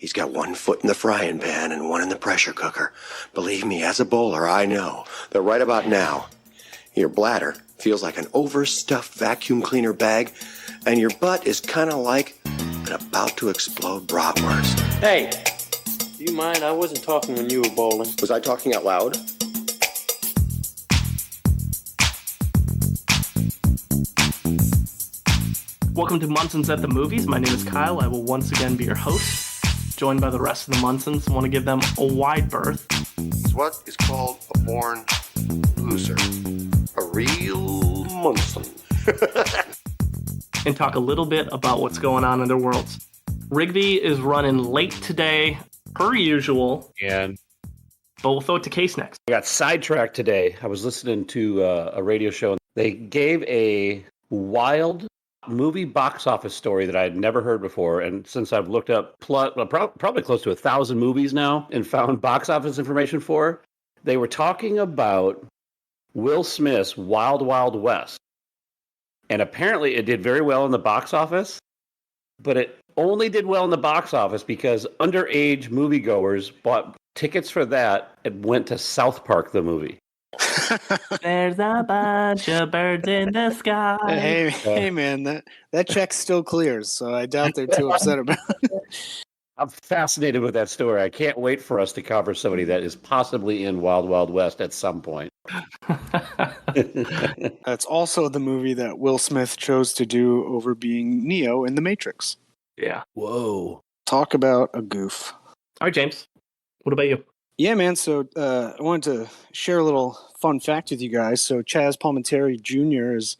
He's got one foot in the frying pan and one in the pressure cooker. Believe me, as a bowler, I know that right about now, your bladder feels like an overstuffed vacuum cleaner bag, and your butt is kind of like an about to explode bratwurst. Hey, do you mind? I wasn't talking when you were bowling. Was I talking out loud? Welcome to Munsons at the Movies. My name is Kyle. I will once again be your host, joined by the rest of the Munsons. I want to give them a wide berth. It's what is called a born loser. A real Munson. And talk a little bit about what's going on in their worlds. Rigby is running late today, per usual. And But we'll throw it to Case next. I got sidetracked today. I was listening to a radio show. They gave a wild movie box office story that I had never heard before. And since I've looked up probably close to 1,000 movies now and found box office information for, they were talking about Will Smith's Wild Wild West. And apparently it did very well in the box office, but it only did well in the box office because underage moviegoers bought tickets for that and went to South Park, the movie. There's a bunch of birds in the sky. Hey man, that check still clears, so I doubt they're too upset about it. I'm fascinated with that story. I can't wait for us to cover somebody that is possibly in Wild Wild West at some point. That's also the movie that Will Smith chose to do over being Neo in The Matrix. Yeah. Whoa. Talk about a goof. All right, James. What about you? Yeah, man. So I wanted to share a little fun fact with you guys. So Chaz Palminteri Jr. is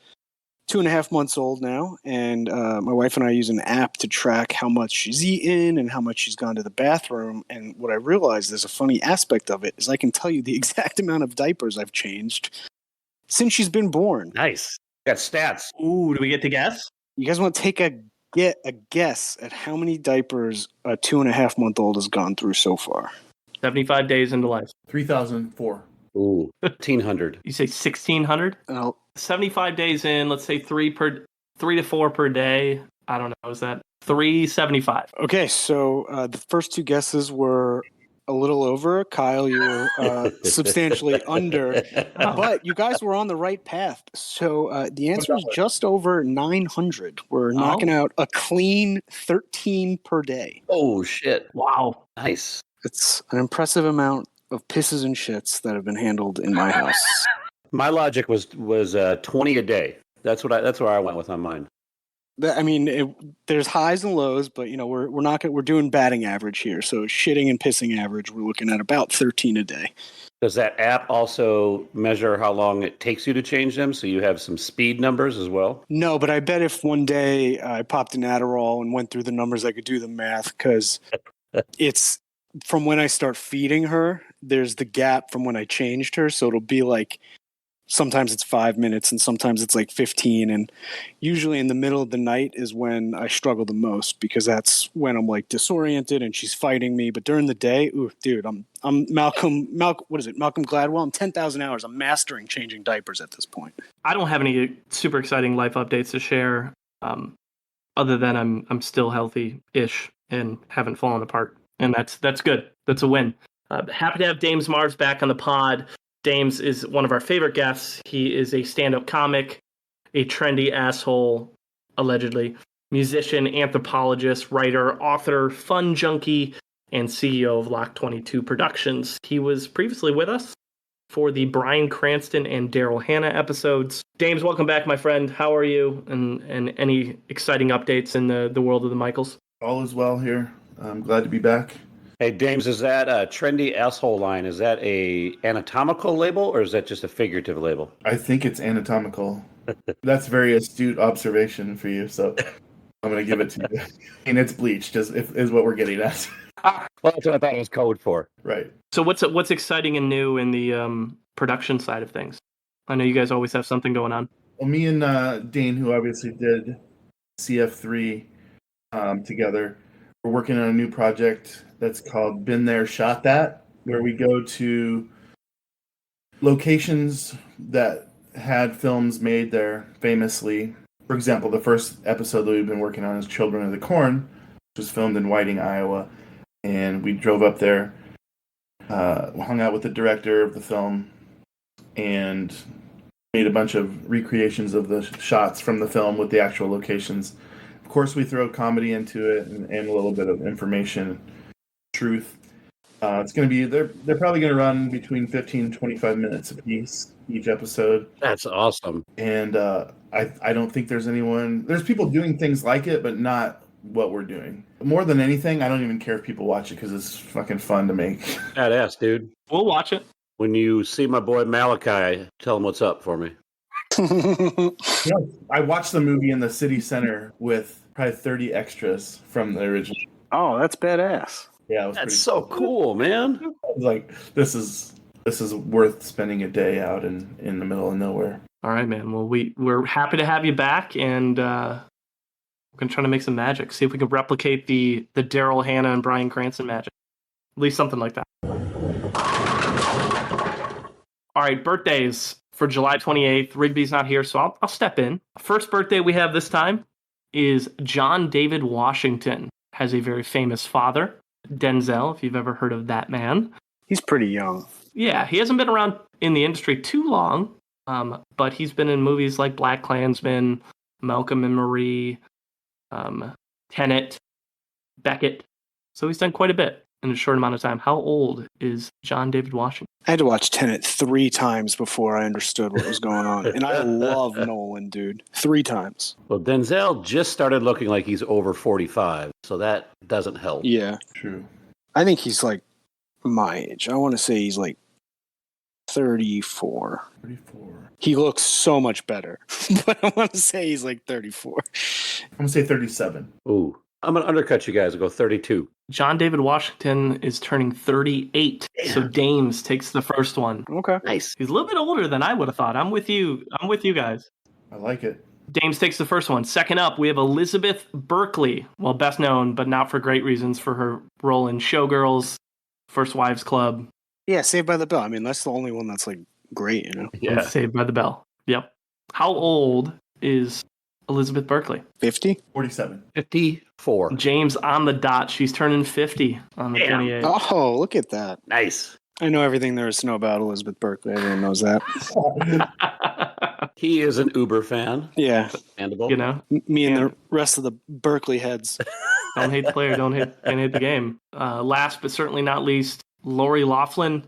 2.5 months old now, and my wife and I use an app to track how much she's eaten and how much she's gone to the bathroom. And what I realized is a funny aspect of it is I can tell you the exact amount of diapers I've changed since she's been born. Nice. Got stats. Ooh, do we get to guess? You guys want to take a guess at how many diapers a 2.5-month-old has gone through so far? 75 days into life. 3,004. Ooh, 1,500. You say 1,600? 75 days in, let's say 3 to 4 per day. I don't know. Is that 375? Okay, so the first two guesses were a little over. Kyle, you were substantially under, but you guys were on the right path. So the answer is just over 900. We're knocking out a clean 13 per day. Oh, shit. Wow. Nice. It's an impressive amount of pisses and shits that have been handled in my house. My logic was 20 a day. That's where I went with on mine. I mean, there's highs and lows, but we're doing batting average here. So shitting and pissing average, we're looking at about 13 a day. Does that app also measure how long it takes you to change them? So you have some speed numbers as well? No, but I bet if one day I popped an Adderall and went through the numbers, I could do the math because it's from when I start feeding her, there's the gap from when I changed her. So it'll be like, sometimes it's 5 minutes and sometimes it's like 15. And usually in the middle of the night is when I struggle the most because that's when I'm like disoriented and she's fighting me. But during the day, ooh, dude, I'm Malcolm, what is it? Malcolm Gladwell. I'm 10,000 hours. I'm mastering changing diapers at this point. I don't have any super exciting life updates to share other than I'm still healthy-ish and haven't fallen apart. And that's good. That's a win. Happy to have Dames Marvs back on the pod. Dames is one of our favorite guests. He is a stand-up comic, a trendy asshole, allegedly, musician, anthropologist, writer, author, fun junkie, and CEO of Loch 22 Productions. He was previously with us for the Bryan Cranston and Daryl Hannah episodes. Dames, welcome back, my friend. How are you? And any exciting updates in the world of the Michaels? All is well here. I'm glad to be back. Hey, Dames, is that a trendy asshole line? Is that a anatomical label or is that just a figurative label? I think it's anatomical. That's a very astute observation for you, so I'm going to give it to you. And it's bleached, is what we're getting at. Well, that's what I thought it was code for. Right. So what's exciting and new in the production side of things? I know you guys always have something going on. Well, me and Dane, who obviously did CF3 together, we're working on a new project that's called Been There, Shot That, where we go to locations that had films made there famously. For example, the first episode that we've been working on is Children of the Corn, which was filmed in Whiting, Iowa. and we drove up there, hung out with the director of the film, and made a bunch of recreations of the shots from the film with the actual locations. Of course, we throw comedy into it and a little bit of information, truth. It's going to be, they're probably going to run between 15 and 25 minutes apiece, each episode. That's awesome. And I don't think there's people doing things like it, but not what we're doing. More than anything, I don't even care if people watch it because it's fucking fun to make. Badass, dude. We'll watch it. When you see my boy Malachi, tell him what's up for me. I watched the movie in the city center with probably 30 extras from the original. Oh, that's badass. Yeah, it was That's so cool, man. I was like, this is worth spending a day out in the middle of nowhere. All right, man. Well, we're happy to have you back, and we're gonna try to make some magic. See if we can replicate the Daryl Hannah and Bryan Cranston magic. At least something like that. All right, birthdays for July 28th. Rigby's not here, so I'll step in. First birthday we have this time is John David Washington. Has a very famous father, Denzel, if you've ever heard of that man. He's pretty young. Yeah, he hasn't been around in the industry too long, but he's been in movies like Black Klansman, Malcolm and Marie, Tenet, Beckett. So he's done quite a bit in a short amount of time. How old is John David Washington? I had to watch Tenet 3 times before I understood what was going on. And I love Nolan, dude. 3 times. Well, Denzel just started looking like he's over 45, so that doesn't help. Yeah. True. I think he's like my age. I want to say he's like 34. 34. He looks so much better. But I want to say he's like 34. I'm going to say 37. Ooh. I'm going to undercut you guys and go 32. John David Washington is turning 38. Damn. So Dames takes the first one. Okay. Nice. He's a little bit older than I would have thought. I'm with you guys. I like it. Dames takes the first one. Second up, we have Elizabeth Berkley. Well, best known, but not for great reasons, for her role in Showgirls, First Wives Club. Yeah, Saved by the Bell. I mean, that's the only one that's like great, you know? And Saved by the Bell. Yep. How old is Elizabeth Berkley? 50? 47. 54. James on the dot. She's turning 50 on the Damn. 28th. Oh, look at that. Nice. I know everything there is to know about Elizabeth Berkley. Everyone knows that. He is an Uber fan. Yeah. Understandable. You know, Me and the rest of the Berkeley heads. don't hate the player, don't hate the game. Last but certainly not least, Lori Loughlin.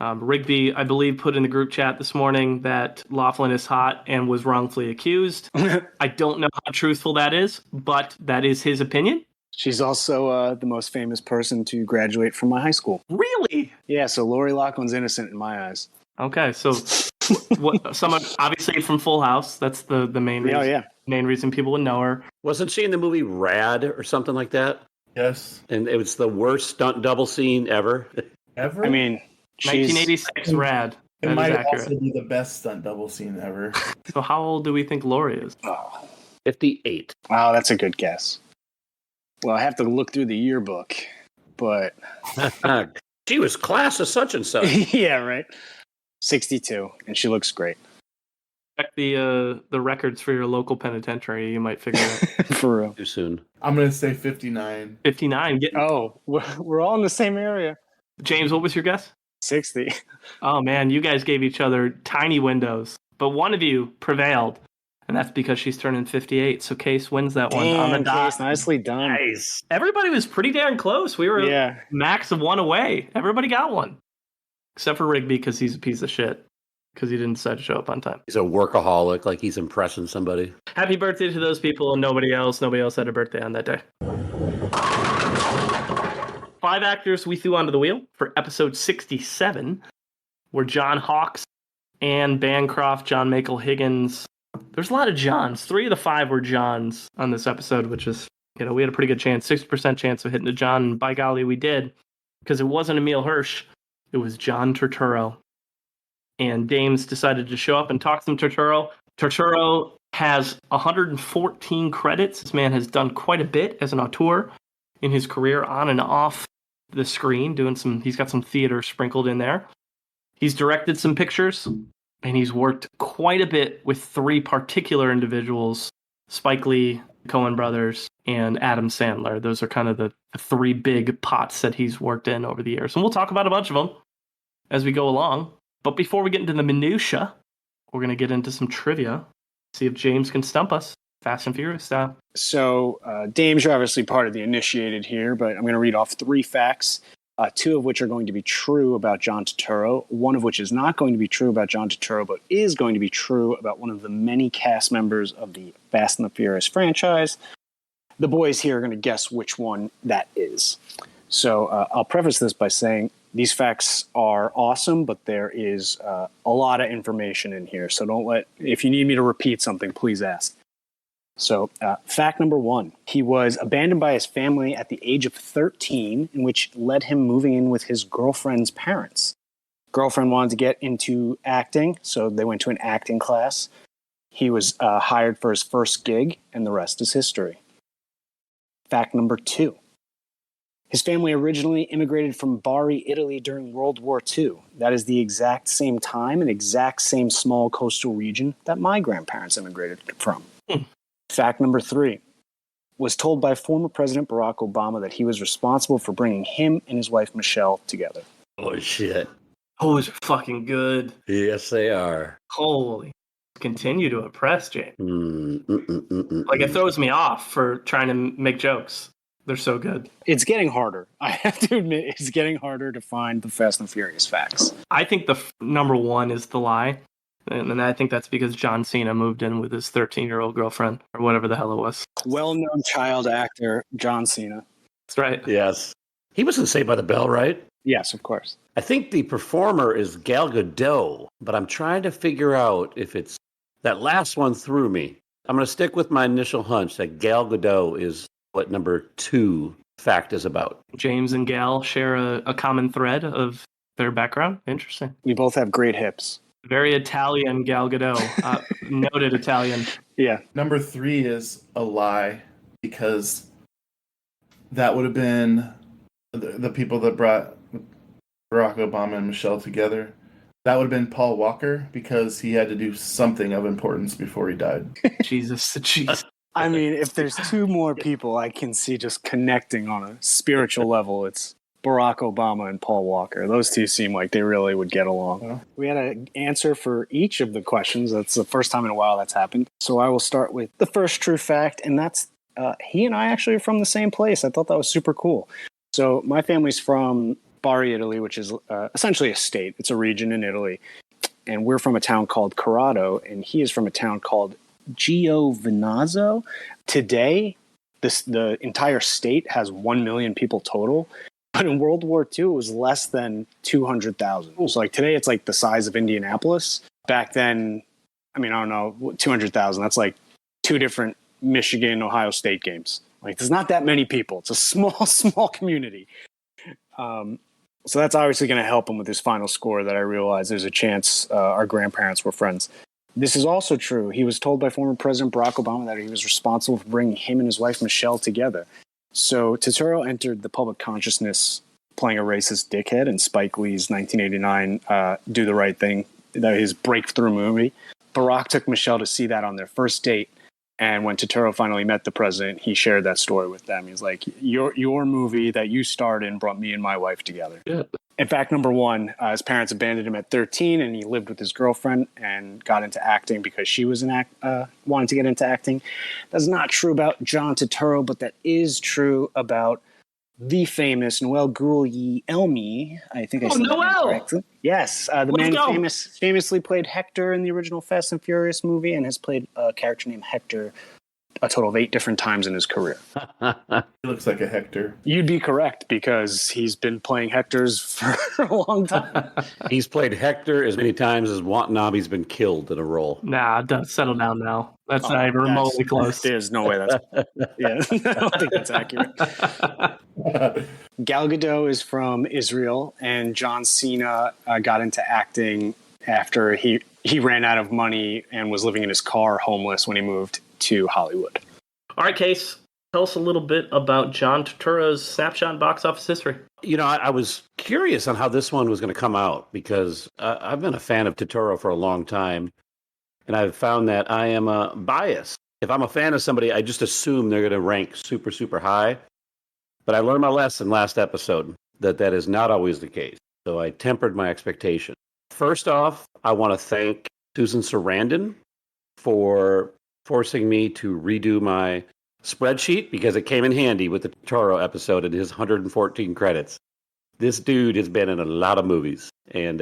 Rigby, I believe, put in the group chat this morning that Loughlin is hot and was wrongfully accused. I don't know how truthful that is, but that is his opinion. She's also the most famous person to graduate from my high school. Really? Yeah, so Lori Loughlin's innocent in my eyes. Okay, so someone obviously from Full House. That's the main reason. Oh, yeah. Main reason people would know her. Wasn't she in the movie Rad or something like that? Yes. And it was the worst stunt double scene ever. Ever? I mean, 1986 Rad. it That might is accurate. also be the best stunt double scene ever. So how old do we think Lori is? 58. Wow, that's a good guess. Well, I have to look through the yearbook, but She was class of such and such. yeah, right. 62, and she looks great. Check the records for your local penitentiary. You might figure it out. For real. Too soon. I'm going to say 59. 59. Oh, we're all in the same area. James, what was your guess? 60. Oh man, you guys gave each other tiny windows, but one of you prevailed, and that's because she's turning 58. So Case wins that one on the dot. Case, nicely done. Nice. Everybody was pretty darn close. We were Yeah. max of one away. Everybody got one, except for Rigby because he's a piece of shit because he didn't decide to show up on time. He's a workaholic, like he's impressing somebody. Happy birthday to those people and nobody else. Nobody else had a birthday on that day. 5 actors we threw onto the wheel for episode 67 were John Hawkes, Anne Bancroft, John Michael Higgins. There's a lot of Johns. 3 of the 5 were Johns on this episode, which is, we had a pretty good chance, 60% chance of hitting a John. And by golly, we did, because it wasn't Emil Hirsch. It was John Turturro. And Dames decided to show up and talk to Turturro. Turturro has 114 credits. This man has done quite a bit as an auteur in his career, on and off the screen, he's got some theater sprinkled in there. He's directed some pictures, and he's worked quite a bit with 3 particular individuals, Spike Lee, Coen Brothers, and Adam Sandler. Those are kind of the three big pots that he's worked in over the years. And we'll talk about a bunch of them as we go along. But before we get into the minutia, we're going to get into some trivia, see if James can stump us, Fast and Furious style. So, Dames, you're obviously part of the initiated here, but I'm going to read off 3 facts, 2 of which are going to be true about John Turturro, 1 of which is not going to be true about John Turturro, but is going to be true about one of the many cast members of the Fast and the Furious franchise. The boys here are going to guess which one that is. So I'll preface this by saying these facts are awesome, but there is a lot of information in here. So if you need me to repeat something, please ask. So fact number 1, he was abandoned by his family at the age of 13, in which led him moving in with his girlfriend's parents. Girlfriend wanted to get into acting, so they went to an acting class. He was hired for his first gig, and the rest is history. Fact number 2. His family originally immigrated from Bari, Italy during World War II. That is the exact same time and exact same small coastal region that my grandparents immigrated from. Fact number 3. Was told by former President Barack Obama that he was responsible for bringing him and his wife Michelle together. Oh, shit. Those are fucking good. Yes, they are. Holy. Continue to impress, James. Like, it throws me off for trying to make jokes. They're so good. It's getting harder. I have to admit, it's getting harder to find the Fast and Furious facts. I think the number 1 is the lie. And I think that's because John Cena moved in with his 13-year-old girlfriend, or whatever the hell it was. Well-known child actor, John Cena. That's right. Yes. He was in Saved by the Bell, right? Yes, of course. I think the performer is Gal Gadot, but I'm trying to figure out if it's... That last one threw me. I'm going to stick with my initial hunch that Gal Gadot is what number 2 fact is about. James and Gal share a common thread of their background. Interesting. We both have great hips. Very Italian Gal Gadot. Noted Italian. Yeah. Number 3 is a lie because that would have been the people that brought Barack Obama and Michelle together. That would have been Paul Walker because he had to do something of importance before he died. Jesus. Jeez. I mean, if there's 2 more people I can see just connecting on a spiritual level, it's Barack Obama and Paul Walker. Those 2 seem like they really would get along. Yeah. We had an answer for each of the questions. That's the first time in a while that's happened. So I will start with the first true fact, and that's he and I actually are from the same place. I thought that was super cool. So my family's from Bari, Italy, which is essentially a state. It's a region in Italy. And we're from a town called Corrado, and he is from a town called Giovinazzo. Today, the entire state has 1 million people total. But in World War II, it was less than 200,000. So like today, it's like the size of Indianapolis. Back then, I mean, I don't know, 200,000. That's like 2 different Michigan, Ohio State games. Like there's not that many people. It's a small community. So that's obviously going to help him with his final score that I realize there's a chance our grandparents were friends. This is also true. He was told by former President Barack Obama that he was responsible for bringing him and his wife Michelle together. So Turturro entered the public consciousness playing a racist dickhead in Spike Lee's 1989 Do the Right Thing, his breakthrough movie. Barack took Michelle to see that on their first date. And when Turturro finally met the president, he shared that story with them. He's like, your movie that you starred in brought me and my wife together. Yeah. In fact, number 1, his parents abandoned him at 13, and he lived with his girlfriend and got into acting because she was wanted to get into acting. That's not true about John Turturro, but that is true about the famous Noel Guglielmi. I think I said that correctly. Yes, the man who famously played Hector in the original Fast and Furious movie and has played a character named Hector a total of 8 different times in his career. He looks like a Hector. You'd be correct because he's been playing Hectors for a long time. He's played Hector as many times as Watanabe's been killed in a role. Nah, settle down now. That's not even remotely close. There's no way that's... Yeah, I don't think that's accurate. Gal Gadot is from Israel, and John Cena got into acting after he ran out of money and was living in his car homeless when he moved to Hollywood. All right, Case, tell us a little bit about John Turturro's snapshot box office history. You know, I was curious on how this one was going to come out because I've been a fan of Turturro for a long time, and I've found that I am biased if I'm a fan of somebody, I just assume they're going to rank super, super high. But I learned my lesson last episode that is not always the case. So I tempered my expectation. First off, I want to thank Susan Sarandon for forcing me to redo my spreadsheet because it came in handy with the Turturro episode and his 114 credits. This dude has been in a lot of movies and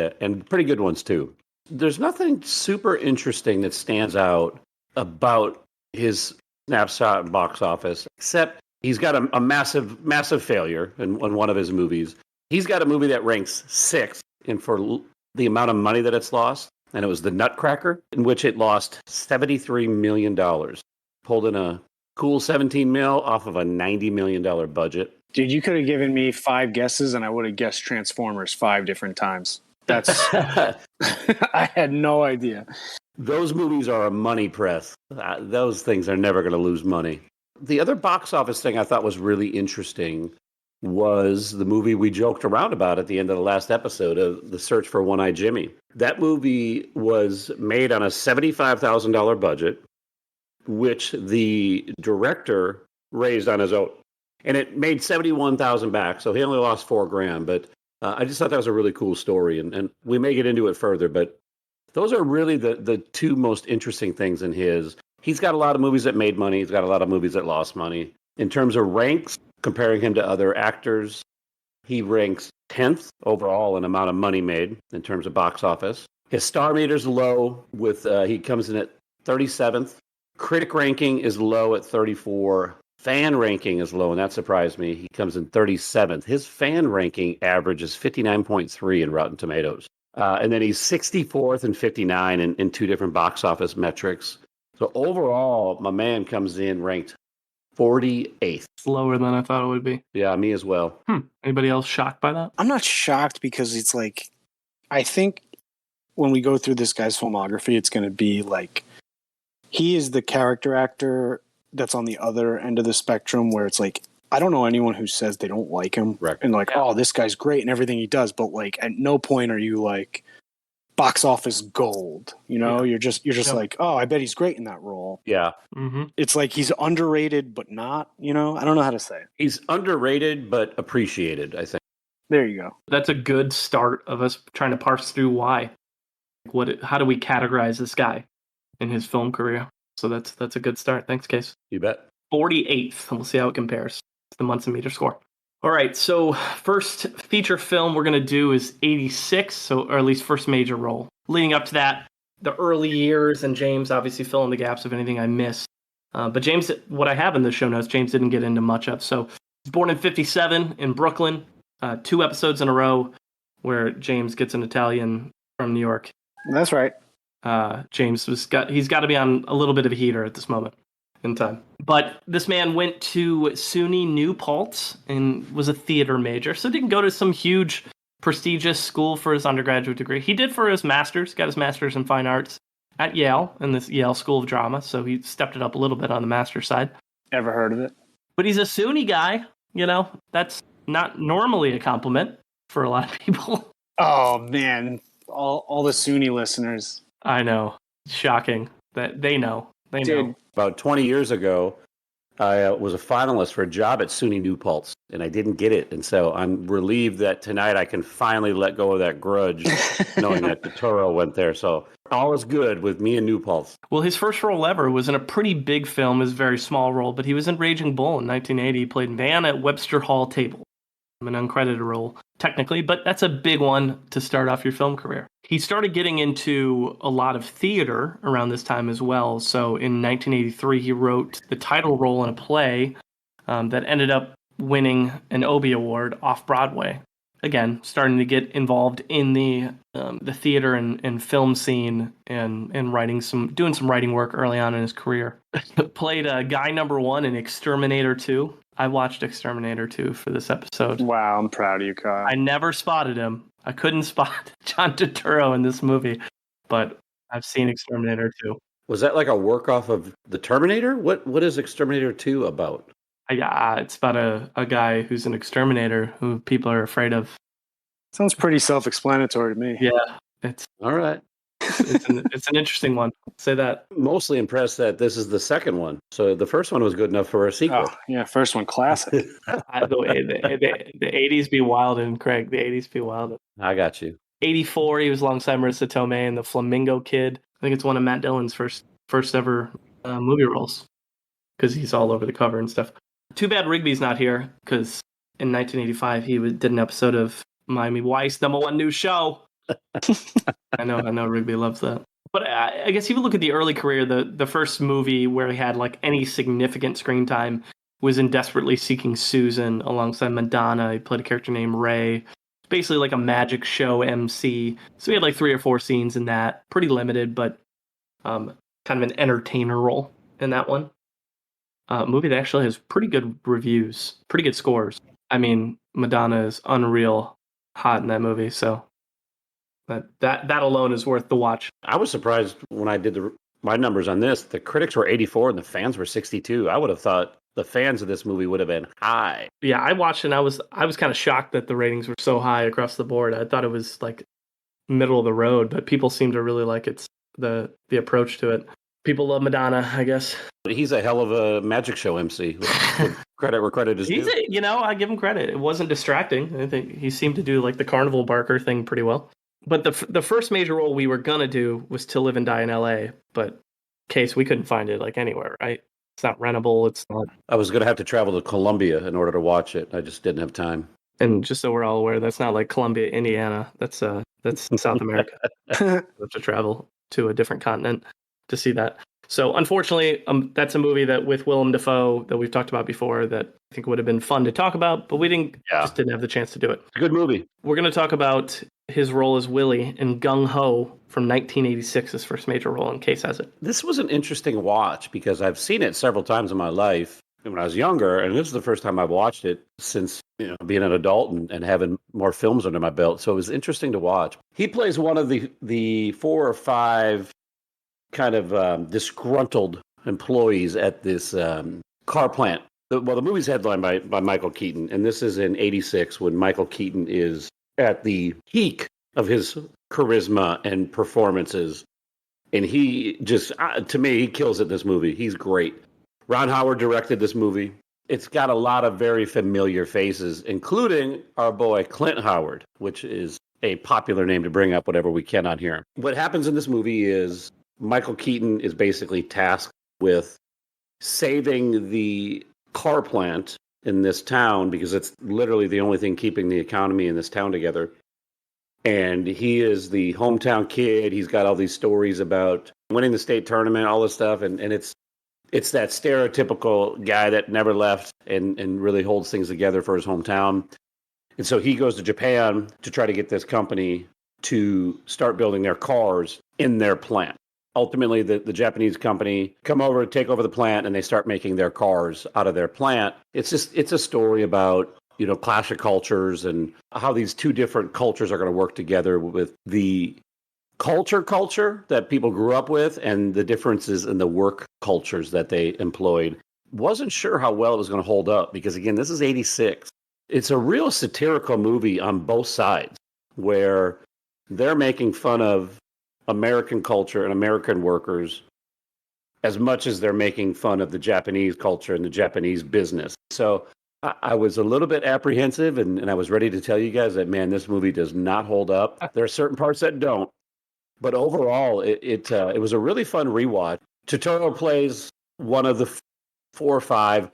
pretty good ones too. There's nothing super interesting that stands out about his snapshot box office, except he's got a massive, massive failure in one of his movies. He's got a movie that ranks 6th, and for the amount of money that it's lost, and it was The Nutcracker, in which it lost $73 million. Pulled in a cool 17 mil off of a $90 million budget. Dude, you could have given me 5 guesses and I would have guessed Transformers 5 different times. That's I had no idea. Those movies are a money press. Those things are never going to lose money. The other box office thing I thought was really interesting was the movie we joked around about at the end of the last episode of The Search for One-Eyed Jimmy. That movie was made on a $75,000 budget, which the director raised on his own. And it made $71,000 back, so he only lost $4,000. But I just thought that was a really cool story, and we may get into it further. But those are really the two most interesting things in his. He's got a lot of movies that made money. He's got a lot of movies that lost money. In terms of ranks, comparing him to other actors, he ranks 10th overall in amount of money made in terms of box office. His star meter's low. He comes in at 37th. Critic ranking is low at 34. Fan ranking is low, and that surprised me. He comes in 37th. His fan ranking average is 59.3 in Rotten Tomatoes. And then he's 64th and 59 in two different box office metrics. So overall, my man comes in ranked 48th. Lower than I thought it would be. Yeah, me as well. Anybody else shocked by that? I'm not shocked because it's like, I think when we go through this guy's filmography, it's going to be like, he is the character actor that's on the other end of the spectrum where it's like, I don't know anyone who says they don't like him. Right. And like, oh, this guy's great and everything he does. But like, at no point are you like box office gold, you know, you're just like, oh, I bet he's great in that role. Yeah. Mm-hmm. It's like, he's underrated, but not, you know, I don't know how to say it. He's underrated, but appreciated, I think. There you go. That's a good start of us trying to parse through why. How do we categorize this guy in his film career? So that's a good start. Thanks, Case. You bet. 48th, and we'll see how it compares to the Munson Meter score. All right, so first feature film we're going to do is 86, or at least first major role. Leading up to that, the early years, and James obviously fill in the gaps of anything I missed. But James, what I have in the show notes, James didn't get into much of. So he's born in 57 in Brooklyn, 2 episodes in a row where James gets an Italian from New York. That's right. James he's got to be on a little bit of a heater at this moment in time. But this man went to SUNY New Paltz and was a theater major, so didn't go to some huge prestigious school for his undergraduate degree. He did for his master's, got his master's in fine arts at Yale, in this Yale School of Drama, so he stepped it up a little bit on the master's side. Ever heard of it? But he's a SUNY guy, you know, that's not normally a compliment for a lot of people. Oh, man. All the SUNY listeners. I know. Shocking that they know. They know. About 20 years ago, I was a finalist for a job at SUNY New Paltz, and I didn't get it. And so I'm relieved that tonight I can finally let go of that grudge, knowing that Turturro went there. So all is good with me and New Paltz. Well, his first role ever was in a pretty big film, his very small role, but he was in Raging Bull in 1980. He played Van at Webster Hall Table. An uncredited role, technically, but that's a big one to start off your film career. He started getting into a lot of theater around this time as well. So in 1983, he wrote the title role in a play that ended up winning an Obie Award off-Broadway. Again, starting to get involved in the theater and film scene and doing some writing work early on in his career. Played guy number 1 in Exterminator 2. I watched Exterminator 2 for this episode. Wow, I'm proud of you, Kyle. I never spotted him. I couldn't spot John Turturro in this movie, but I've seen Exterminator 2. Was that like a work off of The Terminator? What is Exterminator 2 about? It's about a guy who's an exterminator who people are afraid of. Sounds pretty self-explanatory to me. Yeah, it's all right. It's an interesting one. Say that. Mostly impressed that this is the second one. So the first one was good enough for a sequel. Oh, yeah, first one classic. The 80s be wild, and Craig, the 80s be wild. I got you. 84, he was alongside Marissa Tomei in The Flamingo Kid. I think it's one of Matt Dillon's first ever movie roles because he's all over the cover and stuff. Too bad Rigby's not here because in 1985 he did an episode of Miami Vice, #1 new show. I know Rigby loves that. But I guess if you look at the early career, the first movie where he had like any significant screen time was in Desperately Seeking Susan alongside Madonna. He played a character named Ray. Basically like a magic show MC. So he had like 3 or 4 scenes in that. Pretty limited, but kind of an entertainer role in that one. Movie that actually has pretty good reviews, pretty good scores. I mean, Madonna is unreal hot in that movie, so that alone is worth the watch. I was surprised when I did my numbers on this. The critics were 84 and the fans were 62. I would have thought the fans of this movie would have been high. Yeah, I watched it and I was kind of shocked that the ratings were so high across the board. I thought it was like middle of the road, but people seem to really like the approach to it. People love Madonna, I guess. He's a hell of a magic show MC. Credit where credit is due. I give him credit. It wasn't distracting. I think he seemed to do like the carnival barker thing pretty well. But the first major role we were gonna do was To Live and Die in L.A. But case we couldn't find it like anywhere, right? It's not rentable. It's not. I was gonna have to travel to Columbia in order to watch it. I just didn't have time. And just so we're all aware, that's not like Columbia, Indiana. That's South America. You have to travel to a different continent to see that. So unfortunately, that's a movie that with Willem Dafoe that we've talked about before that I think would have been fun to talk about, but we just didn't have the chance to do it. Good movie. We're going to talk about his role as Willie in Gung Ho from 1986, his first major role, in Case has it. This was an interesting watch because I've seen it several times in my life when I was younger, and this is the first time I've watched it since being an adult and having more films under my belt. So it was interesting to watch. He plays one of the 4 or 5 kind of disgruntled employees at this car plant. The movie's headlined by Michael Keaton, and this is in 86 when Michael Keaton is at the peak of his charisma and performances. And he just, to me, he kills it, this movie. He's great. Ron Howard directed this movie. It's got a lot of very familiar faces, including our boy Clint Howard, which is a popular name to bring up whenever we cannot hear him. What happens in this movie is Michael Keaton is basically tasked with saving the car plant in this town because it's literally the only thing keeping the economy in this town together. And he is the hometown kid. He's got all these stories about winning the state tournament, all this stuff. And it's that stereotypical guy that never left and really holds things together for his hometown. And so he goes to Japan to try to get this company to start building their cars in their plant. Ultimately, the Japanese company come over, take over the plant, and they start making their cars out of their plant. It's a story about, clash of cultures and how these two different cultures are going to work together with the culture that people grew up with and the differences in the work cultures that they employed. Wasn't sure how well it was going to hold up because, again, this is 86. It's a real satirical movie on both sides where they're making fun of American culture and American workers as much as they're making fun of the Japanese culture and the Japanese business. So I was a little bit apprehensive and I was ready to tell you guys that, man, this movie does not hold up. There are certain parts that don't, but overall it was a really fun rewatch. Turturro plays one of the 4 or 5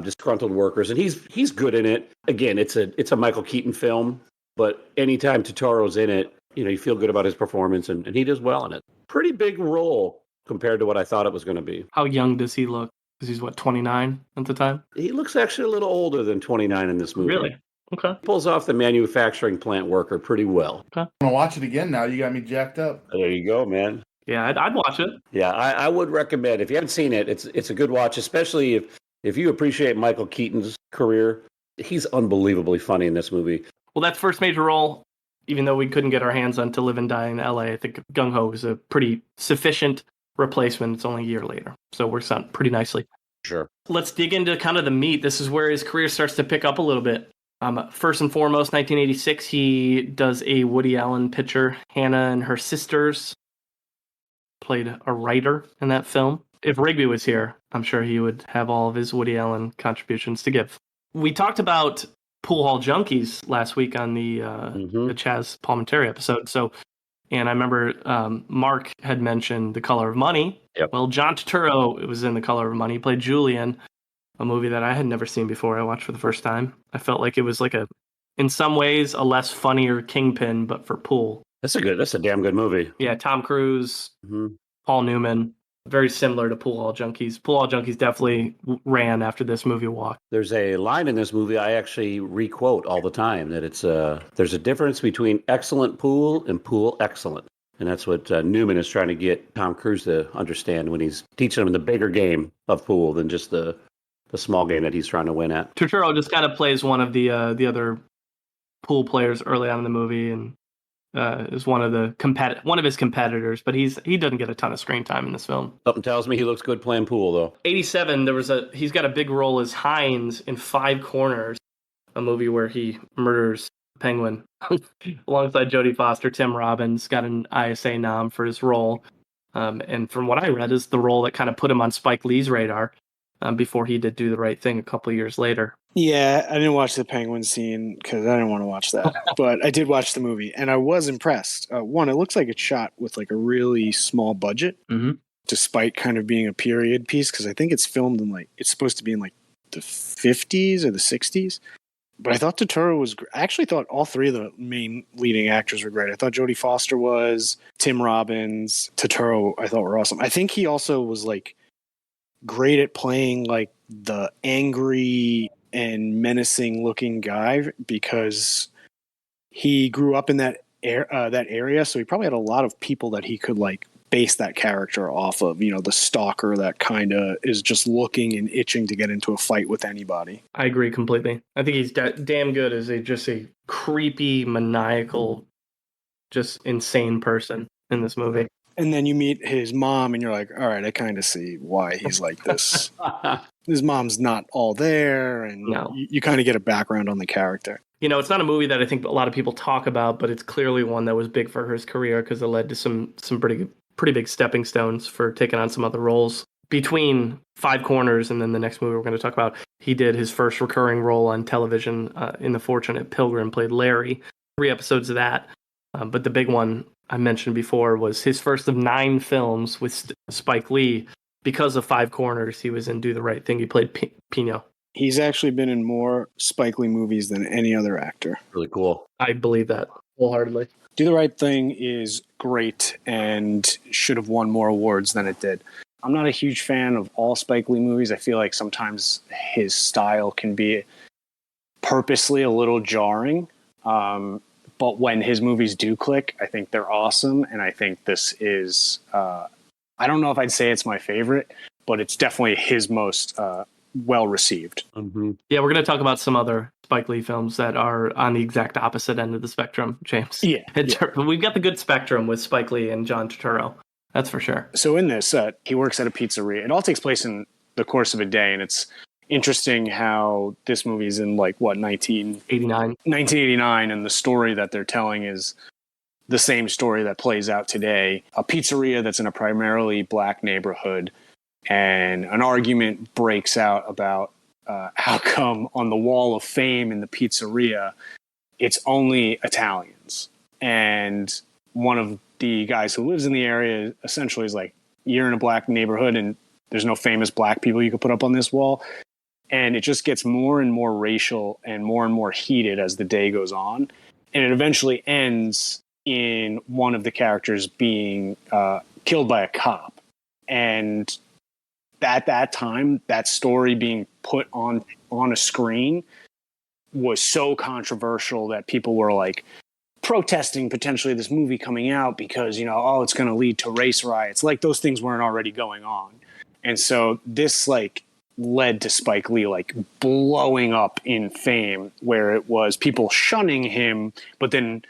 disgruntled workers, and he's good in it. Again, it's a Michael Keaton film, but anytime Turturro's in it, you feel good about his performance, and he does well in it. Pretty big role compared to what I thought it was going to be. How young does he look? Because he's, 29 at the time? He looks actually a little older than 29 in this movie. Really? Okay. He pulls off the manufacturing plant worker pretty well. I'm Okay. going to watch it again now. You got me jacked up. There you go, man. Yeah, I'd watch it. Yeah, I would recommend. If you haven't seen it, it's a good watch, especially if you appreciate Michael Keaton's career. He's unbelievably funny in this movie. Well, that first major role, even though we couldn't get our hands on To Live and Die in L.A., I think Gung Ho is a pretty sufficient replacement. It's only a year later, so it works out pretty nicely. Sure. Let's dig into kind of the meat. This is where his career starts to pick up a little bit. First and foremost, 1986, he does a Woody Allen picture, Hannah and Her Sisters. played a writer in that film. If Rigby was here, I'm sure he would have all of his Woody Allen contributions to give. We talked about Pool Hall Junkies last week on the Chaz Palminteri episode. And I remember Mark had mentioned The Color of Money. Yep. Well, John Turturro was in The Color of Money. He played Julian, a movie that I had never seen before. I watched for the first time. I felt like it was like in some ways, a less funnier Kingpin, but for pool. That's a damn good movie. Yeah, Tom Cruise, Paul Newman, very similar to Pool Hall Junkies. Pool Hall Junkies definitely ran after this movie walked. There's a line in this movie I actually requote all the time, that it's there's a difference between excellent pool and pool excellent. And that's what Newman is trying to get Tom Cruise to understand when he's teaching him the bigger game of pool than just the small game that he's trying to win at. Turturro just kind of plays one of the other pool players early on in the movie, and is one of his competitors, but he doesn't get a ton of screen time in this film. Something tells me he looks good playing pool, though. 87, he's got a big role as Hines in Five Corners, a movie where he murders a penguin alongside Jodie Foster. Tim Robbins got an ISA nom for his role, and from what I read, is the role that kind of put him on Spike Lee's radar before he did Do the Right Thing a couple of years later. Yeah, I didn't watch the penguin scene because I didn't want to watch that. But I did watch the movie, and I was impressed. One, it looks like it's shot with like a really small budget, despite kind of being a period piece, because I think it's filmed in it's supposed to be in like the 50s or the 60s. But I thought Turturro was I actually thought all three of the main leading actors were great. I thought Jodie Foster was, Tim Robbins, Turturro I thought were awesome. I think he also was like great at playing like the angry and menacing looking guy, because he grew up in that area, so he probably had a lot of people that he could like base that character off of. You know, the stalker that kind of is just looking and itching to get into a fight with anybody. I agree completely. I think he's damn good as just a creepy, maniacal, just insane person in this movie. And then you meet his mom, and you're like, all right, I kind of see why he's like this. His mom's not all there, and you kind of get a background on the character. You know, it's not a movie that I think a lot of people talk about, but it's clearly one that was big for his career because it led to some pretty big stepping stones for taking on some other roles. Between Five Corners and then the next movie we're going to talk about, he did his first recurring role on television in The Fortunate Pilgrim, played Larry. 3 episodes of that. But the big one I mentioned before was his first of 9 films with Spike Lee. Because of Five Corners, he was in Do the Right Thing. He played Pino. He's actually been in more Spike Lee movies than any other actor. Really cool. I believe that wholeheartedly. Do the Right Thing is great and should have won more awards than it did. I'm not a huge fan of all Spike Lee movies. I feel like sometimes his style can be purposely a little jarring. But when his movies do click, I think they're awesome. And I think this is, I don't know if I'd say it's my favorite, but it's definitely his most well-received. Mm-hmm. Yeah, we're going to talk about some other Spike Lee films that are on the exact opposite end of the spectrum, James. Yeah. We've got the good spectrum with Spike Lee and John Turturro. That's for sure. So in this, he works at a pizzeria. It all takes place in the course of a day, and it's interesting how this movie is in 1989, and the story that they're telling is the same story that plays out today. A pizzeria that's in a primarily black neighborhood, and an argument breaks out about how come on the wall of fame in the pizzeria it's only Italians. And one of the guys who lives in the area essentially is like, you're in a black neighborhood and there's no famous black people you could put up on this wall. And it just gets more and more racial and more heated as the day goes on. And it eventually ends in one of the characters being killed by a cop. And at that time, that story being put on a screen was so controversial that people were like protesting potentially this movie coming out because, it's going to lead to race riots. Like those things weren't already going on. And so this led to Spike Lee blowing up in fame, where it was people shunning him, but then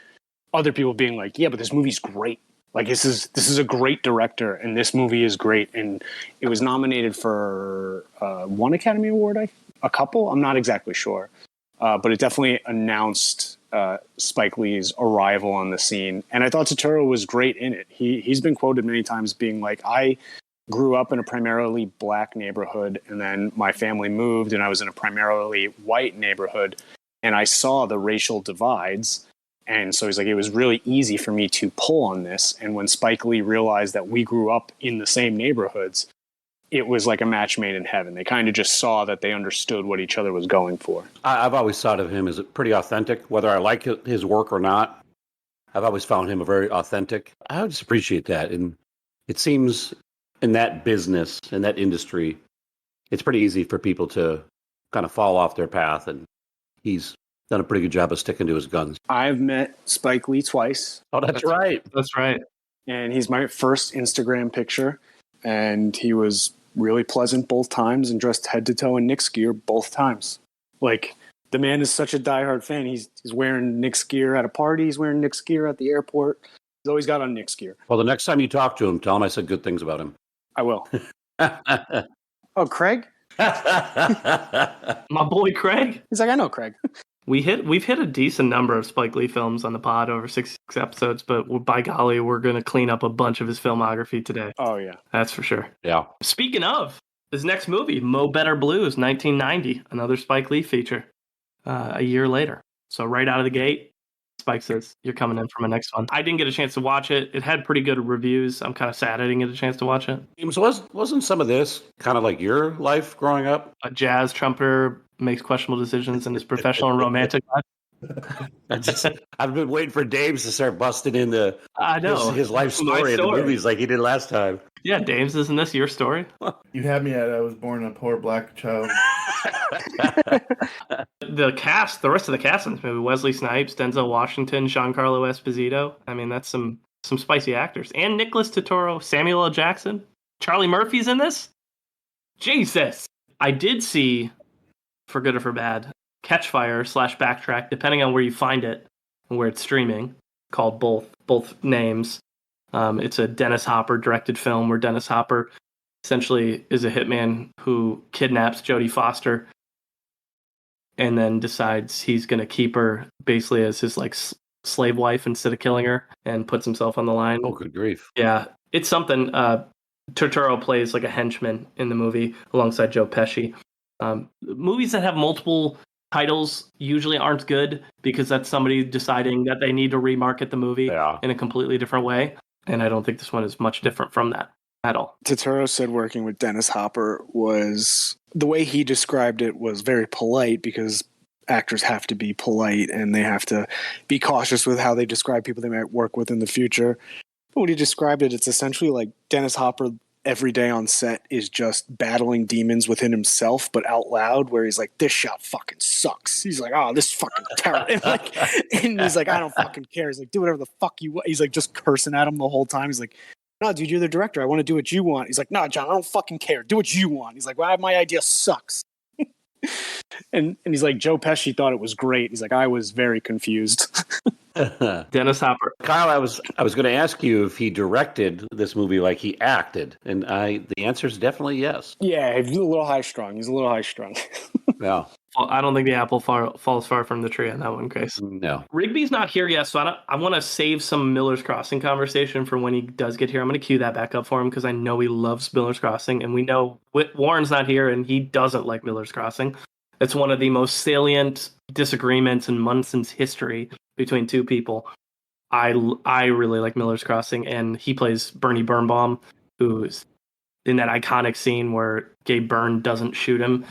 other people being like, yeah, but this movie's great. Like this is a great director, and this movie is great. And it was nominated for one Academy Award, a couple. I'm not exactly sure, but it definitely announced Spike Lee's arrival on the scene. And I thought Turturro was great in it. He's been quoted many times being like, I grew up in a primarily black neighborhood, and then my family moved, and I was in a primarily white neighborhood, and I saw the racial divides. And so he's like, it was really easy for me to pull on this. And when Spike Lee realized that we grew up in the same neighborhoods, it was like a match made in heaven. They kind of just saw that they understood what each other was going for. I've always thought of him as pretty authentic, whether I like his work or not. I've always found him a very authentic. I would just appreciate that. And it seems in that business, in that industry, it's pretty easy for people to kind of fall off their path. And he's done a pretty good job of sticking to his guns. I've met Spike Lee twice. Oh, that's right. That's right. And he's my first Instagram picture. And he was really pleasant both times and dressed head to toe in Knicks gear both times. Like, the man is such a diehard fan. He's wearing Knicks gear at a party. He's wearing Knicks gear at the airport. He's always got on Knicks gear. Well, the next time you talk to him, tell him I said good things about him. I will. Oh, Craig? My boy Craig. He's like, I know Craig. We've hit a decent number of Spike Lee films on the pod over 66 episodes, but by golly, we're going to clean up a bunch of his filmography today. Oh, yeah. That's for sure. Yeah. Speaking of, his next movie, Mo Better Blues, 1990, another Spike Lee feature, a year later. So right out of the gate, Spike says, you're coming in for my next one. I didn't get a chance to watch it. It had pretty good reviews. I'm kind of sad I didn't get a chance to watch it. Wasn't some of this kind of like your life growing up? A jazz trumpeter makes questionable decisions in his professional and romantic life. I've been waiting for Dames to start busting into I know. his life story in the movies like he did last time. Yeah, Dames, isn't this your story? You had me at I was born a poor black child. The rest of the cast in this movie, Wesley Snipes, Denzel Washington, Giancarlo Esposito. I mean, that's some spicy actors. And Nicholas Turturro, Samuel L. Jackson. Charlie Murphy's in this? Jesus. I did see, for good or for bad, Catchfire / Backtrack, depending on where you find it and where it's streaming, called both names. It's a Dennis Hopper directed film where Dennis Hopper essentially is a hitman who kidnaps Jodie Foster and then decides he's going to keep her basically as his like slave wife instead of killing her, and puts himself on the line. Oh, good grief. Yeah, it's something. Turturro plays like a henchman in the movie alongside Joe Pesci. Movies that have multiple titles usually aren't good because that's somebody deciding that they need to remarket the movie in a completely different way. And I don't think this one is much different from that at all. Turturro said working with Dennis Hopper was, the way he described it was very polite, because actors have to be polite and they have to be cautious with how they describe people they might work with in the future. But when he described it, it's essentially like Dennis Hopper every day on set is just battling demons within himself, but out loud, where he's like, this shot fucking sucks. He's like, oh, this fucking terrible. And he's like, I don't fucking care. He's like, do whatever the fuck you want. He's like just cursing at him the whole time. He's like, no, dude, you're the director. I want to do what you want. He's like, no, John, I don't fucking care. Do what you want. He's like, well, my idea sucks. and he's like, Joe Pesci thought it was great. He's like, I was very confused. Dennis Hopper. Kyle, I was going to ask you if he directed this movie like he acted, and the answer is definitely yes. Yeah, he's a little high strung. Yeah. Well, I don't think the apple falls far from the tree on that one, Grace. No. Rigby's not here yet, so I want to save some Miller's Crossing conversation for when he does get here. I'm going to cue that back up for him because I know he loves Miller's Crossing, and we know Warren's not here, and he doesn't like Miller's Crossing. It's one of the most salient disagreements in Munson's history between two people. I really like Miller's Crossing, and he plays Bernie Birnbaum, who's in that iconic scene where Gabe Byrne doesn't shoot him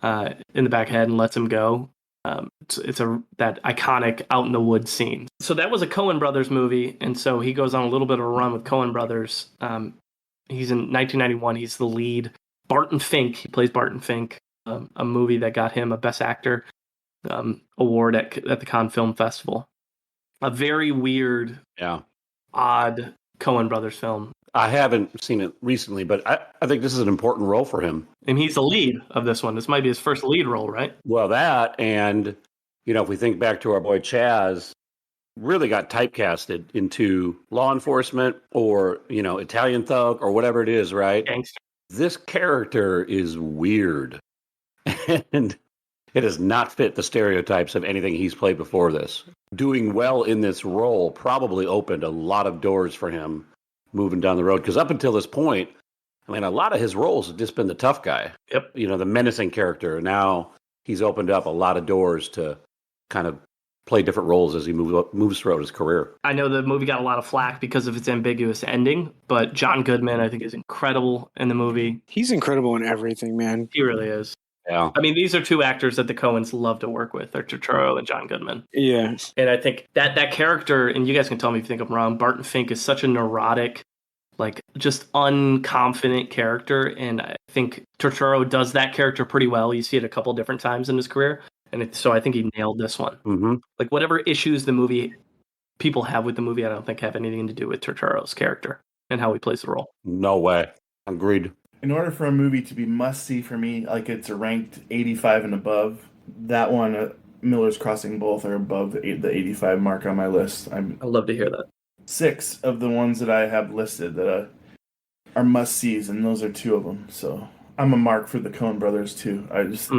in the back head and lets him go. It's that iconic out in the woods scene. So that was a Coen Brothers movie, and so he goes on a little bit of a run with Coen Brothers. He's in 1991. He's the lead. Barton Fink. He plays Barton Fink. A movie that got him a Best Actor award at the Cannes Film Festival. A very weird, odd Coen Brothers film. I haven't seen it recently, but I think this is an important role for him. And he's the lead of this one. This might be his first lead role, right? Well, that, and, if we think back to our boy Chaz, really got typecasted into law enforcement or, Italian thug or whatever it is, right? Gangster. This character is weird. And it does not fit the stereotypes of anything he's played before this. doing well in this role probably opened a lot of doors for him moving down the road. Because up until this point, I mean, a lot of his roles have just been the tough guy. Yep. You know, the menacing character. Now he's opened up a lot of doors to kind of play different roles as he moves throughout his career. I know the movie got a lot of flack because of its ambiguous ending, but John Goodman, I think, is incredible in the movie. He's incredible in everything, man. He really is. Yeah. I mean, these are two actors that the Coens love to work with. They're Turturro and John Goodman. Yeah. And I think that character, and you guys can tell me if you think I'm wrong, Barton Fink is such a neurotic, like, just unconfident character. And I think Turturro does that character pretty well. You see it a couple different times in his career. And so I think he nailed this one. Mm-hmm. Like, whatever issues people have with the movie, I don't think have anything to do with Turturro's character and how he plays the role. No way. Agreed. In order for a movie to be must-see for me, like it's ranked 85 and above, that one, Miller's Crossing, both are above the 85 mark on my list. I'd love to hear that. 6 of the ones that I have listed that are must-sees, and those are 2 of them. So I'm a mark for the Coen Brothers, too. I just...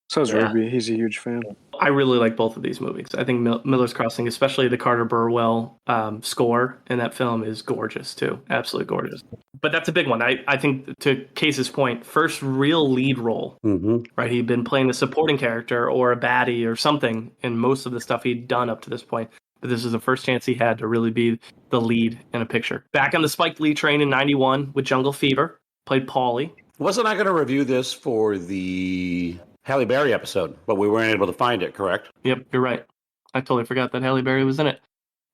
So is Rigby. He's a huge fan. I really like both of these movies. I think Miller's Crossing, especially the Carter Burwell score in that film, is gorgeous too. Absolutely gorgeous. But that's a big one. I think, to Case's point, first real lead role. Mm-hmm. Right? He'd been playing a supporting character or a baddie or something in most of the stuff he'd done up to this point. But this is the first chance he had to really be the lead in a picture. Back on the Spike Lee train in 91 with Jungle Fever, played Paulie. Wasn't I going to review this for the Halle Berry episode, but we weren't able to find it, correct? Yep, you're right. I totally forgot that Halle Berry was in it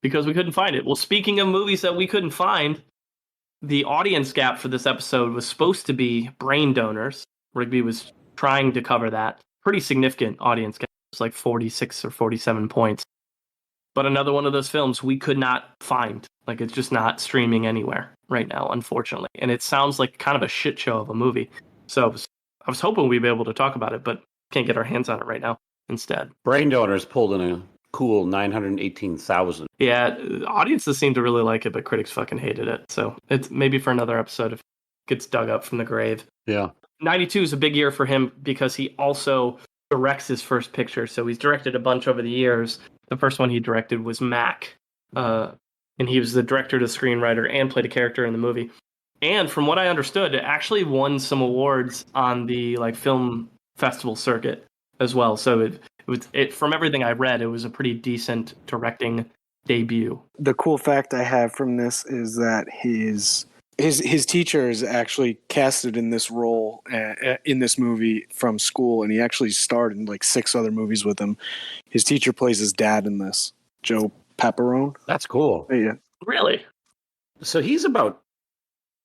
because we couldn't find it. Well, speaking of movies that we couldn't find, the audience gap for this episode was supposed to be brain donors. Rigby was trying to cover that. Pretty significant audience gap. It was like 46 or 47 points. But another one of those films we could not find. Like, it's just not streaming anywhere right now, unfortunately. And it sounds like kind of a shit show of a movie. So I was hoping we'd be able to talk about it, but can't get our hands on it right now instead. Brain Donors pulled in a cool 918,000. Yeah, audiences seem to really like it, but critics fucking hated it. So it's maybe for another episode if it gets dug up from the grave. Yeah. 92 is a big year for him because he also directs his first picture. So he's directed a bunch over the years. The first one he directed was Mac. And he was the director, the screenwriter, and played a character in the movie. And from what I understood, it actually won some awards on the film festival circuit as well. So it was from everything I read, it was a pretty decent directing debut. The cool fact I have from this is that his teacher is actually casted in this role in this movie from school, and he actually starred in like 6 other movies with him. His teacher plays his dad in this, Joe Paparone. That's cool. Yeah. Really? So he's about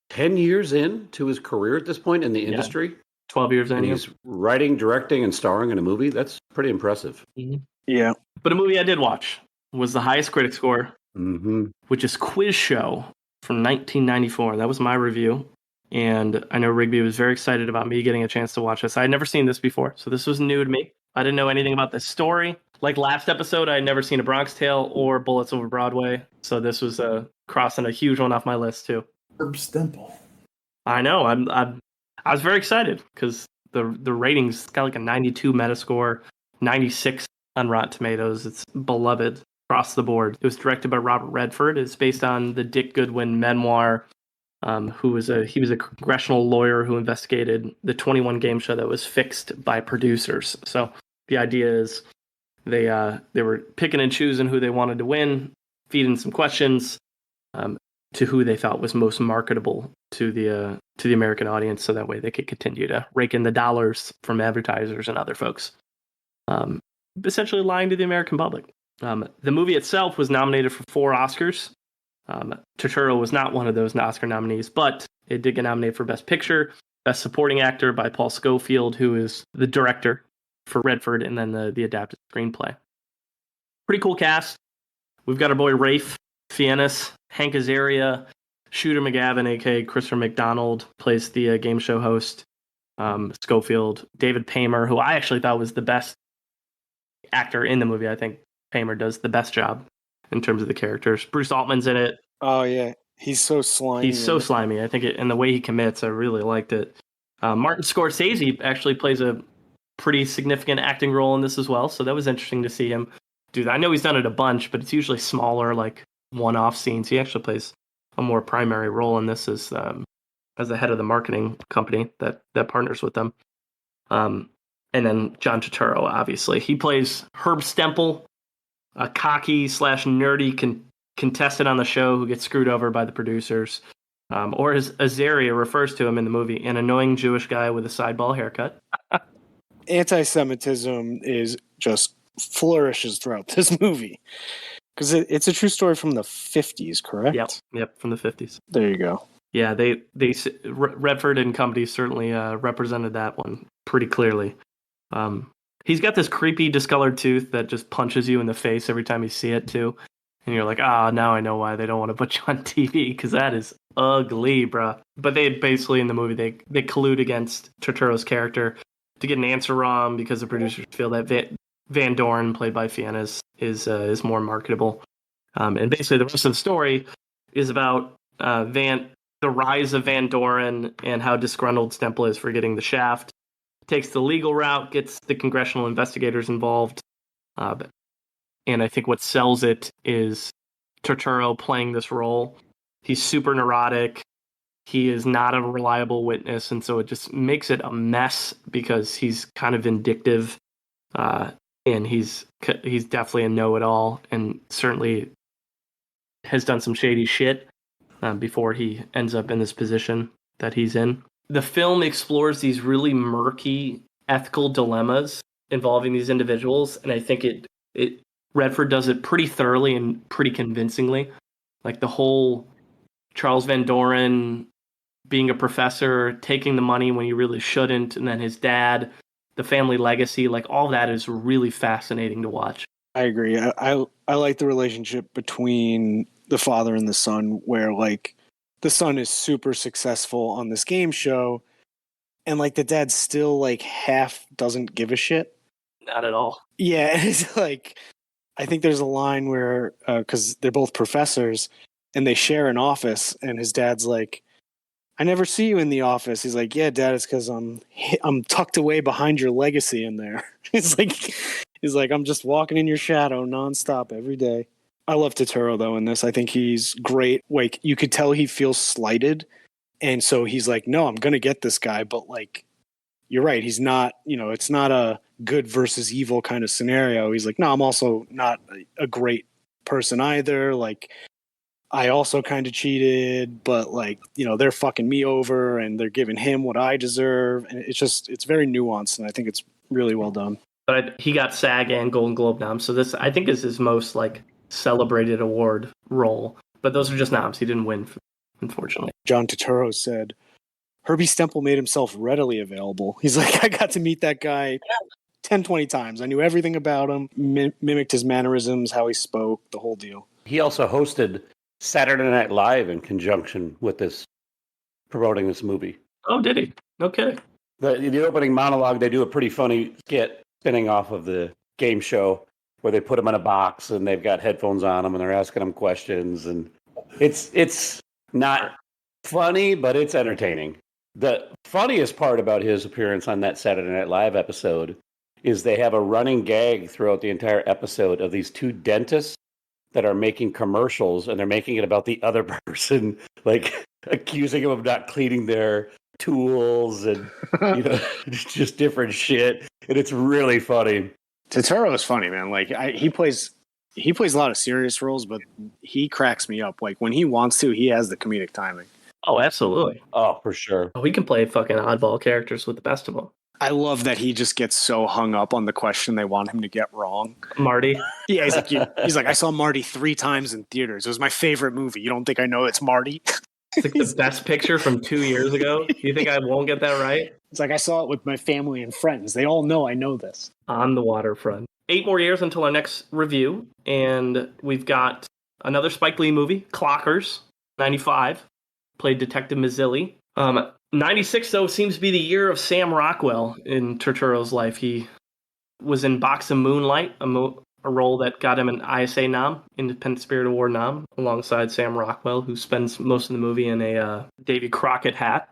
10 years into his career at this point in the industry. 12 years in. And he's writing, directing, and starring in a movie. That's pretty impressive. Mm-hmm. Yeah. But a movie I did watch was the highest critic score, Mm-hmm. which is Quiz Show from 1994. That was my review. And I know Rigby was very excited about me getting a chance to watch this. I had never seen this before, so this was new to me. I didn't know anything about this story. Like last episode, I had never seen A Bronx Tale or Bullets Over Broadway. So this was crossing a huge one off my list, too. Herb Stemple. I know. I was very excited because the ratings got like a 92 Metascore, 96 on Rotten Tomatoes. It's beloved across the board. It was directed by Robert Redford. It's based on the Dick Goodwin memoir. He was a congressional lawyer who investigated the 21 game show that was fixed by producers. So the idea is they were picking and choosing who they wanted to win, feeding some questions to who they thought was most marketable to the American audience, so that way they could continue to rake in the dollars from advertisers and other folks, essentially lying to the American public. The movie itself was nominated for 4 Oscars. Turturro was not one of those Oscar nominees, but it did get nominated for Best Picture, Best Supporting Actor by Paul Scofield, who is the director for Redford, and then the adapted screenplay. Pretty cool cast. We've got our boy Rafe Fiennes, Hank Azaria, Shooter McGavin, a.k.a. Christopher McDonald, plays the game show host. Schofield, David Paymer, who I actually thought was the best actor in the movie. I think Paymer does the best job in terms of the characters. Bruce Altman's in it. Oh, yeah. He's so slimy. He's so slimy. I think and the way he commits, I really liked it. Martin Scorsese actually plays a pretty significant acting role in this as well, so that was interesting to see him do that. I know he's done it a bunch, but it's usually smaller, like one-off scenes. He actually plays a more primary role in this as the head of the marketing company that partners with them. And then John Turturro, obviously. He plays Herb Stemple, a cocky / nerdy contestant on the show who gets screwed over by the producers. Or as Azaria refers to him in the movie, an annoying Jewish guy with a sideball haircut. Anti-Semitism is just flourishes throughout this movie. Because it's a true story from the 50s, correct? Yep, from the 50s. There you go. Yeah, Redford and company certainly represented that one pretty clearly. He's got this creepy discolored tooth that just punches you in the face every time you see it too, and you're like, now I know why they don't want to put you on TV, because that is ugly, bruh. But they basically in the movie they collude against Turturro's character to get an answer wrong because the producers feel that Van Doren, played by Fiennes, is more marketable. And basically the rest of the story is about the rise of Van Doren and how disgruntled Stemple is for getting the shaft. Takes the legal route, gets the congressional investigators involved. And I think what sells it is Turturro playing this role. He's super neurotic. He is not a reliable witness, and so it just makes it a mess because he's kind of vindictive. And he's definitely a know-it-all, and certainly has done some shady shit before he ends up in this position that he's in. The film explores these really murky ethical dilemmas involving these individuals, and I think Redford does it pretty thoroughly and pretty convincingly. Like the whole Charles Van Doren being a professor, taking the money when he really shouldn't, and then his dad, the family legacy, like all that is really fascinating to watch. I agree. I like the relationship between the father and the son, where like the son is super successful on this game show, and like the dad still like half doesn't give a shit. Not at all. Yeah, it's like I think there's a line where because they're both professors and they share an office, and his dad's like, "I never see you in the office." He's like, "Yeah, Dad, it's because I'm tucked away behind your legacy in there." He's like, "I'm just walking in your shadow nonstop every day." I love Turturro though in this. I think he's great. Like you could tell he feels slighted, and so he's like, "No, I'm gonna get this guy," but like, you're right. He's not. It's not a good versus evil kind of scenario. He's like, "No, I'm also not a great person either." Like, I also kind of cheated, but like, they're fucking me over and they're giving him what I deserve. And it's very nuanced, and I think it's really well done. But he got SAG and Golden Globe noms, so this I think is his most like celebrated award role. But those are just noms. He didn't win, unfortunately. John Turturro said, Herbie Stemple made himself readily available. He's like, I got to meet that guy 10, 20 times. I knew everything about him, mimicked his mannerisms, how he spoke, the whole deal. He also hosted Saturday Night Live in conjunction with this, promoting this movie. Oh, did he? No kidding. The opening monologue, they do a pretty funny skit spinning off of the game show where they put him in a box and they've got headphones on him and they're asking him questions. And it's not funny, but it's entertaining. The funniest part about his appearance on that Saturday Night Live episode is they have a running gag throughout the entire episode of these two dentists that are making commercials, and they're making it about the other person, like accusing them of not cleaning their tools and just different shit. And it's really funny. Turturro is funny, man. Like he plays a lot of serious roles, but he cracks me up. Like when he wants to, he has the comedic timing. Oh, absolutely. Oh, for sure. We can play fucking oddball characters with the best of them. I love that he just gets so hung up on the question they want him to get wrong. Marty. Yeah, he's like, I saw Marty 3 times in theaters. It was my favorite movie. You don't think I know it's Marty? It's like the best picture from 2 years ago. You think I won't get that right? It's like I saw it with my family and friends. They all know I know this. On the waterfront. 8 more years until our next review, and we've got another Spike Lee movie, Clockers, 95, played Detective Mazzilli. 96, though, seems to be the year of Sam Rockwell in Turturro's life. He was in Box of Moonlight, a role that got him an ISA nom, Independent Spirit Award nom, alongside Sam Rockwell, who spends most of the movie in a Davy Crockett hat.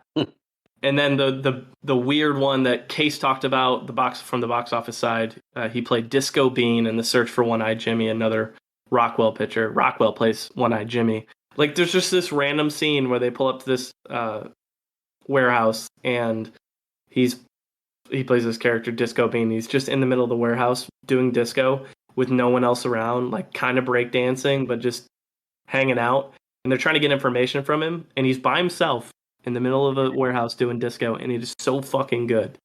And then the weird one that Case talked about from the box office side, he played Disco Bean in The Search for One-Eyed Jimmy, another Rockwell picture. Rockwell plays One-Eyed Jimmy. Like, there's just this random scene where they pull up to this warehouse, and he plays this character, Disco Bean. He's just in the middle of the warehouse doing disco with no one else around, like kind of breakdancing, but just hanging out. And they're trying to get information from him, and he's by himself in the middle of a warehouse doing disco, and it is so fucking good.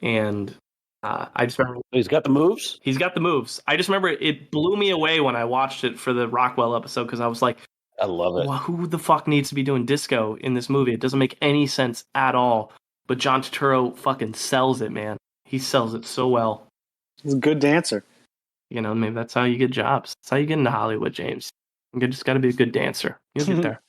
And I just remember He's got the moves. he's got the moves. I just remember it blew me away when I watched it for the Rockwell episode, because I was like, I love it. well, who the fuck needs to be doing disco in this movie? It doesn't make any sense at all. But John Turturro fucking sells it, man. He sells it so well. He's a good dancer. You know, maybe that's how you get jobs. That's how you get into Hollywood, James. You just got to be a good dancer. You'll get there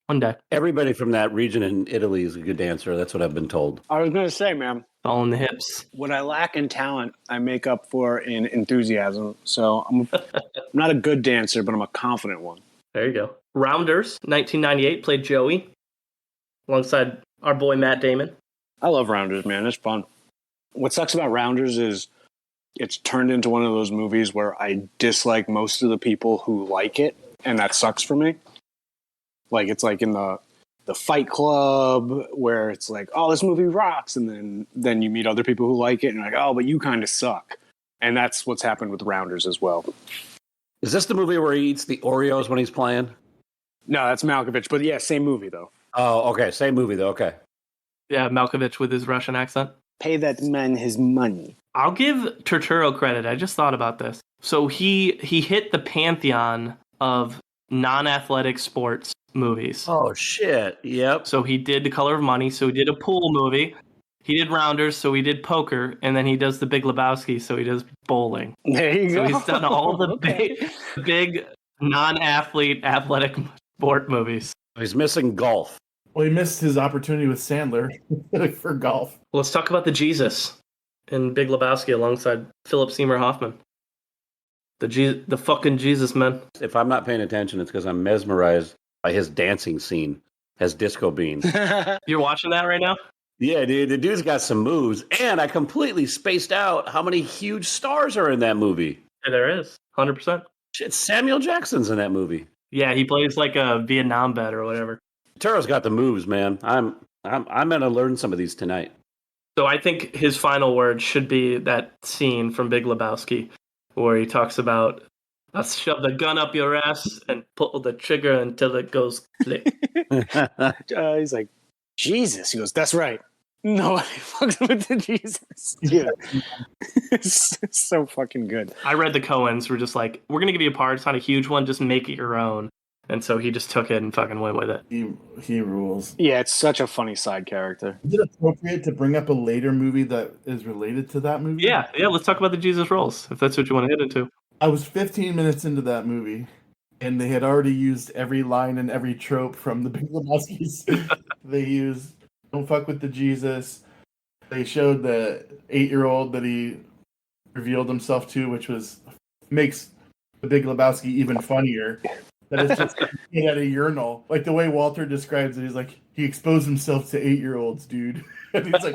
one day. Everybody from that region in Italy is a good dancer. That's what I've been told. I was going to say, man, All in the hips. what I lack in talent, I make up for in enthusiasm. So I'm not a good dancer, but I'm a confident one. There you go. Rounders, 1998, played Joey alongside our boy Matt Damon. I love Rounders, man. It's fun. What sucks about Rounders is it's turned into one of those movies where I dislike most of the people who like it, and that sucks for me. Like, it's like in the Fight Club where it's like, oh, this movie rocks, and then you meet other people who like it, and you're like, oh, but you kind of suck. And that's what's happened with Rounders as well. Is this the movie where he eats the Oreos when he's playing? No, that's Malkovich, but yeah, same movie, though. Oh, okay. Same movie, though. Okay. Yeah, Malkovich with his Russian accent. Pay that man his money. I'll give Turturro credit. I just thought about this. So he hit the pantheon of non-athletic sports movies. Oh, shit. Yep. So he did The Color of Money. So he did a pool movie. He did Rounders. So he did poker. And then he does The Big Lebowski. So he does bowling. There you So go. he's done all the big non-athlete athletic sport movies. He's missing golf. Well, he missed his opportunity with Sandler for golf. Let's talk about the Jesus in Big Lebowski alongside Philip Seymour Hoffman. The fucking Jesus, man. If I'm not paying attention, it's because I'm mesmerized by his dancing scene as Disco Bean. You're watching that right now? Yeah, dude. The dude's got some moves. And I completely spaced out how many huge stars are in that movie. Yeah, there is. 100%. Shit, Samuel Jackson's in that movie. Yeah, he plays like a Vietnam vet or whatever. Turturro's got the moves, man. I'm gonna learn some of these tonight. So I think his final word should be that scene from Big Lebowski where he talks about, I'll shove the gun up your ass and pull the trigger until it goes click. He's like, Jesus. He goes, that's right. Nobody fucks with the Jesus. Yeah. It's so fucking good. I read the Coens were just like, we're going to give you a part. It's not a huge one. Just make it your own. And so he just took it and fucking went with it. He rules. Yeah, it's such a funny side character. Is it appropriate to bring up a later movie that is related to that movie? Yeah, let's talk about the Jesus rolls, if that's what you want to hit into. I was 15 minutes into that movie, and they had already used every line and every trope from the Big Lebowskis. They used "Don't fuck with the Jesus." They showed the 8-year-old that he revealed himself to, which makes the Big Lebowski even funnier. That it's just he at a urinal. Like the way Walter describes it, he's like, he exposed himself to 8-year-olds, dude. And he's like,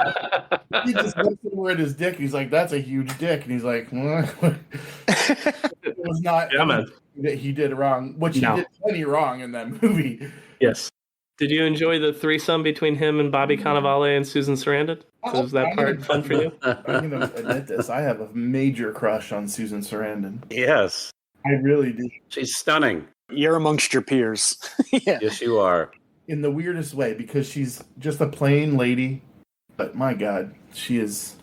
he just looks somewhere at his dick. And he's like, that's a huge dick. And he's like, it was not that he did wrong, which he did plenty wrong in that movie. Yes. Did you enjoy the threesome between him and Bobby Cannavale and Susan Sarandon? Was that part fun for you? I'm going to admit this. I have a major crush on Susan Sarandon. Yes. I really do. She's stunning. You're amongst your peers. Yeah. Yes, you are. In the weirdest way, because she's just a plain lady. But my God, she's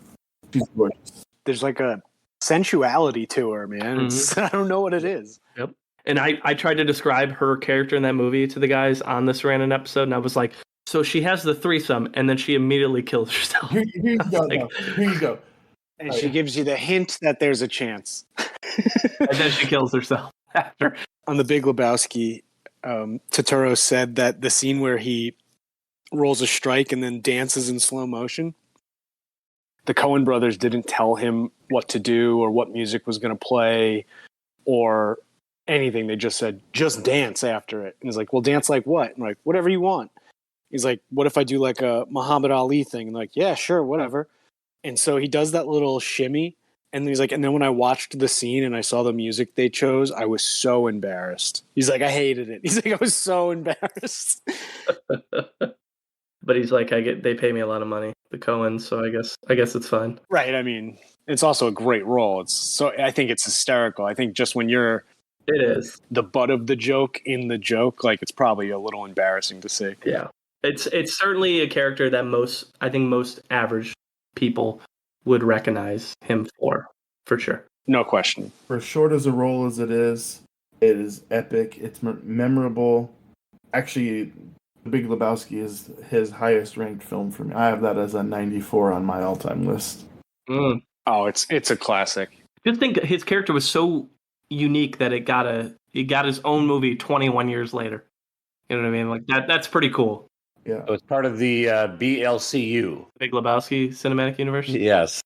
gorgeous. There's like a sensuality to her, man. It's, I don't know what it is. Yep. And I tried to describe her character in that movie to the guys on the Sarandon episode, and I was like, so she has the threesome, and then she immediately kills herself. Here you go. Here you go. And she gives you the hint that there's a chance. And then she kills herself after. On the Big Lebowski, Turturro said that the scene where he rolls a strike and then dances in slow motion, the Coen Brothers didn't tell him what to do or what music was going to play or anything. They just said, just dance after it. And he's like, well, dance like what? And I'm like, whatever you want. He's like, what if I do like a Muhammad Ali thing? And like, yeah, sure, whatever. And so he does that little shimmy. And he's like, and then when I watched the scene and I saw the music they chose, I was so embarrassed. He's like, I hated it. He's like, I was so embarrassed. But he's like, they pay me a lot of money, the Coens, so I guess it's fine. Right. I mean, it's also a great role. I think it's hysterical. I think just when it is the butt of the joke in the joke, like it's probably a little embarrassing to see. Yeah. It's certainly a character that most average people would recognize him for sure. No question. For short as a role as it is epic. It's memorable. Actually, Big Lebowski is his highest ranked film for me. I have that as a 94 on my all-time list. Mm. Oh, it's a classic. Just think his character was so unique that it got his own movie 21 years later. You know what I mean? Like that's pretty cool. Yeah. So it's part of the BLCU. Big Lebowski Cinematic Universe? Yes.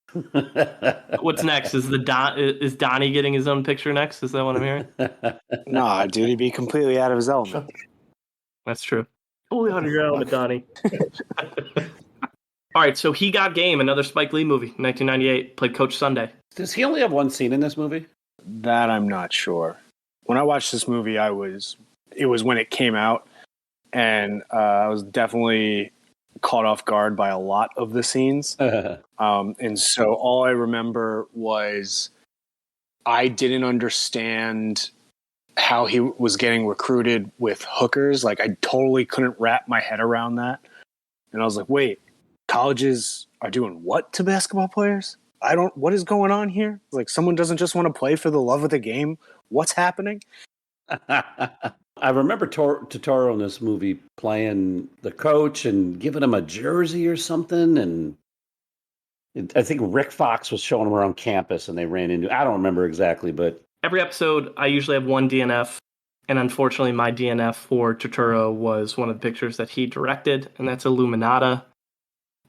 What's next? Is Donnie getting his own picture next? Is that what I'm hearing? Nah, dude, he'd be completely out of his element. That's true. Fully out of your element, Donnie. All right, so He Got Game, another Spike Lee movie, 1998, played Coach Sunday. Does he only have one scene in this movie? That I'm not sure. When I watched this movie, it was when it came out, and I was definitely caught off guard by a lot of the scenes. And so all I remember was I didn't understand how he was getting recruited with hookers. Like, I totally couldn't wrap my head around that. And I was like, wait, colleges are doing what to basketball players? What is going on here? Like, someone doesn't just want to play for the love of the game. What's happening? I remember Turturro in this movie playing the coach and giving him a jersey or something. And I think Rick Fox was showing him around campus and they ran into, I don't remember exactly, but. Every episode, I usually have one DNF. And unfortunately, my DNF for Turturro was one of the pictures that he directed, and that's Illuminata.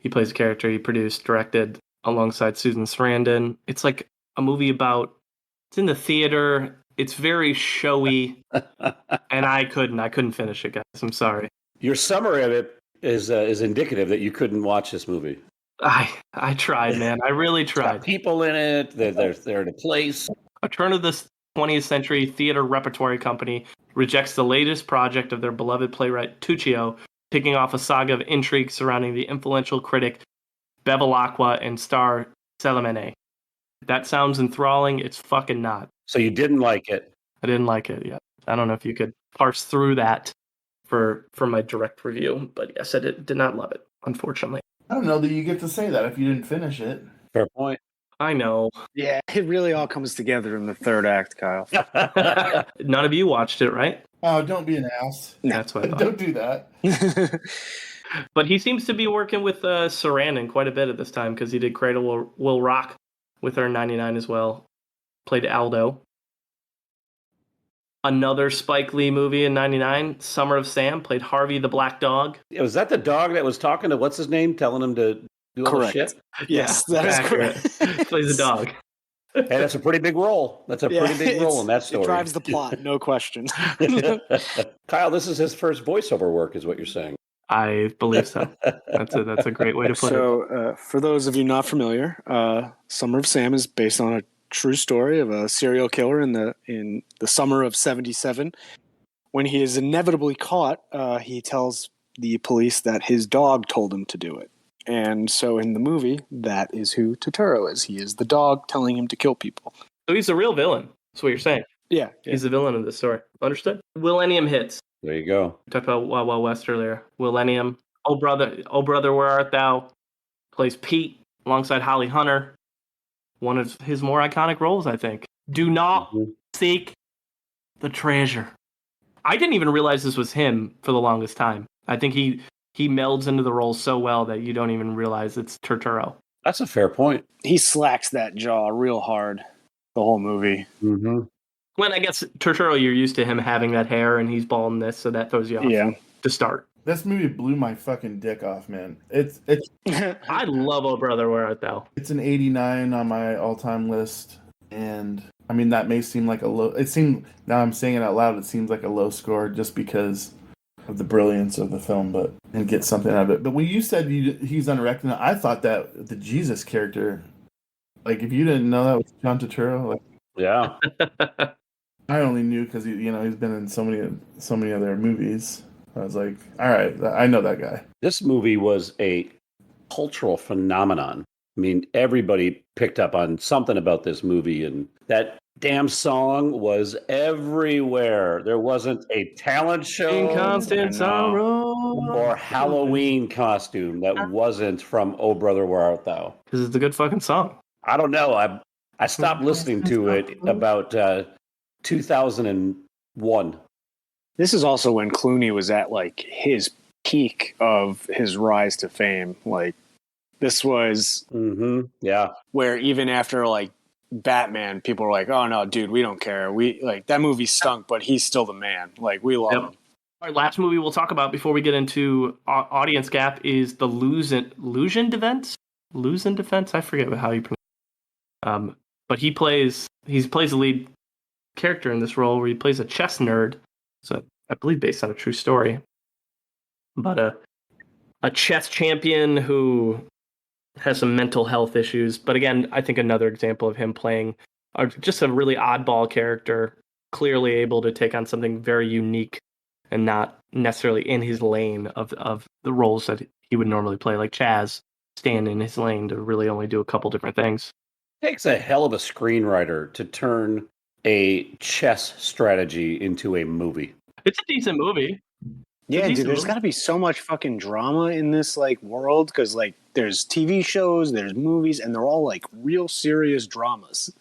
He plays a character he produced, directed alongside Susan Sarandon. It's like a movie it's in the theater. It's very showy, and I couldn't finish it, guys. I'm sorry. Your summary of it is indicative that you couldn't watch this movie. I tried, man. I really tried. It's got people in it. They're in a place. A turn of the 20th century theater repertory company rejects the latest project of their beloved playwright Tuccio, kicking off a saga of intrigue surrounding the influential critic Bevilacqua and star Salamene. That sounds enthralling. It's fucking not. So you didn't like it? I didn't like it. Yeah, I don't know if you could parse through that for my direct review, but yes, I did not love it, unfortunately. I don't know that you get to say that if you didn't finish it. Fair point. I know. Yeah, it really all comes together in the third act, Kyle. None of you watched it, right? Oh, don't be an ass. That's what I thought. Don't do that. But he seems to be working with Sarandon quite a bit at this time because he did Cradle Will Rock with her in 99 as well. Played Aldo. Another Spike Lee movie in 99, Summer of Sam, played Harvey the Black Dog. Was that the dog that was talking to what's his name, telling him to do all the shit? Yes, that is correct. Plays a dog. Hey, that's a pretty big role. That's a pretty big role in that story. It drives the plot, no question. Kyle, this is his first voiceover work, is what you're saying. I believe so. That's a great way to put it. So, for those of you not familiar, Summer of Sam is based on a true story of a serial killer in the summer of '77. When he is inevitably caught, he tells the police that his dog told him to do it. And so in the movie, that is who Turturro is. He is the dog telling him to kill people. So he's a real villain. That's what you're saying. Yeah. He's the villain of this story. Understood? Millennium hits. There you go. We talked about Wild Wild West earlier. Millennium. Oh brother, where art thou? Plays Pete alongside Holly Hunter. One of his more iconic roles, I think. Do not seek the treasure. I didn't even realize this was him for the longest time. I think he melds into the role so well that you don't even realize it's Turturro. That's a fair point. He slacks that jaw real hard the whole movie. Mm-hmm. When I guess Turturro, you're used to him having that hair and he's bald in this, so that throws you off to start. This movie blew my fucking dick off, man. It's I love Oh Brother, Where Art Thou? It's an 89 on my all-time list, and I mean that may seem like a low. Now I'm saying it out loud. It seems like a low score just because of the brilliance of the film, but and get something out of it. But when you said he's unrecognized, I thought that the Jesus character, like if you didn't know that was John Turturro, like Yeah. I only knew because he's been in so many other movies. I was like, all right, I know that guy. This movie was a cultural phenomenon. I mean, everybody picked up on something about this movie, and that damn song was everywhere. There wasn't a talent show In constant sorrow. or Halloween costume that wasn't from Oh Brother Where Art Thou. Because it's a good fucking song. I don't know. I stopped listening to it about 2001. This is also when Clooney was at like his peak of his rise to fame. Like this was Yeah. where even after like Batman, people were like, "Oh no, dude, we don't care. We like that movie stunk, but he's still the man. Like we love him." All right, last movie we'll talk about before we get into audience gap is the Illusion Defense. Illusion Defense. I forget how you pronounce. But he plays the lead character in this role where he plays a chess nerd. So I believe based on a true story. But a chess champion who has some mental health issues. But again, I think another example of him playing just a really oddball character, clearly able to take on something very unique and not necessarily in his lane of the roles that he would normally play, like Chaz, stand in his lane to really only do a couple different things. It takes a hell of a screenwriter to turn a chess strategy into a movie. It's a decent movie. Yeah, dude, there's got to be so much fucking drama in this like world because like there's TV shows, there's movies, and they're all like real serious dramas.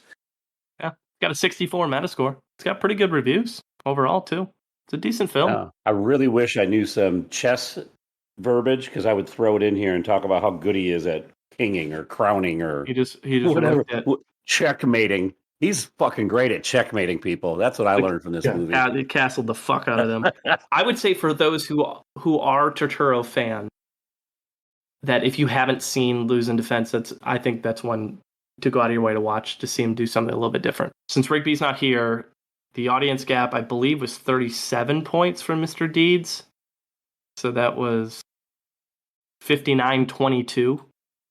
Yeah, got a 64 Metascore. It's got pretty good reviews overall too. It's a decent film. I really wish I knew some chess verbiage because I would throw it in here and talk about how good he is at kinging or crowning or He just whatever. Checkmating. He's fucking great at checkmating people. That's what I learned from this movie. They castled the fuck out of them. I would say for those who are Turturro fans, that if you haven't seen Lose in Defense, I think that's one to go out of your way to watch to see him do something a little bit different. Since Rigby's not here, the audience gap, I believe, was 37 points for Mr. Deeds. So that was 59-22.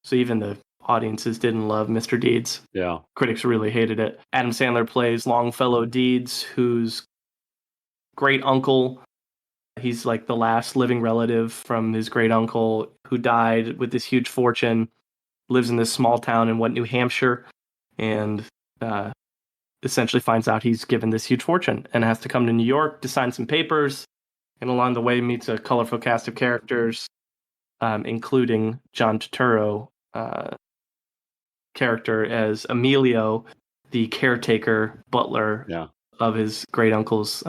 So even the audiences didn't love Mr. Deeds. Yeah. Critics really hated it. Adam Sandler plays Longfellow Deeds, whose great uncle, he's like the last living relative from his great uncle who died with this huge fortune, lives in this small town in New Hampshire, and essentially finds out he's given this huge fortune and has to come to New York to sign some papers. And along the way meets a colorful cast of characters, including John Turturro, character as Emilio, the caretaker butler of his great uncle's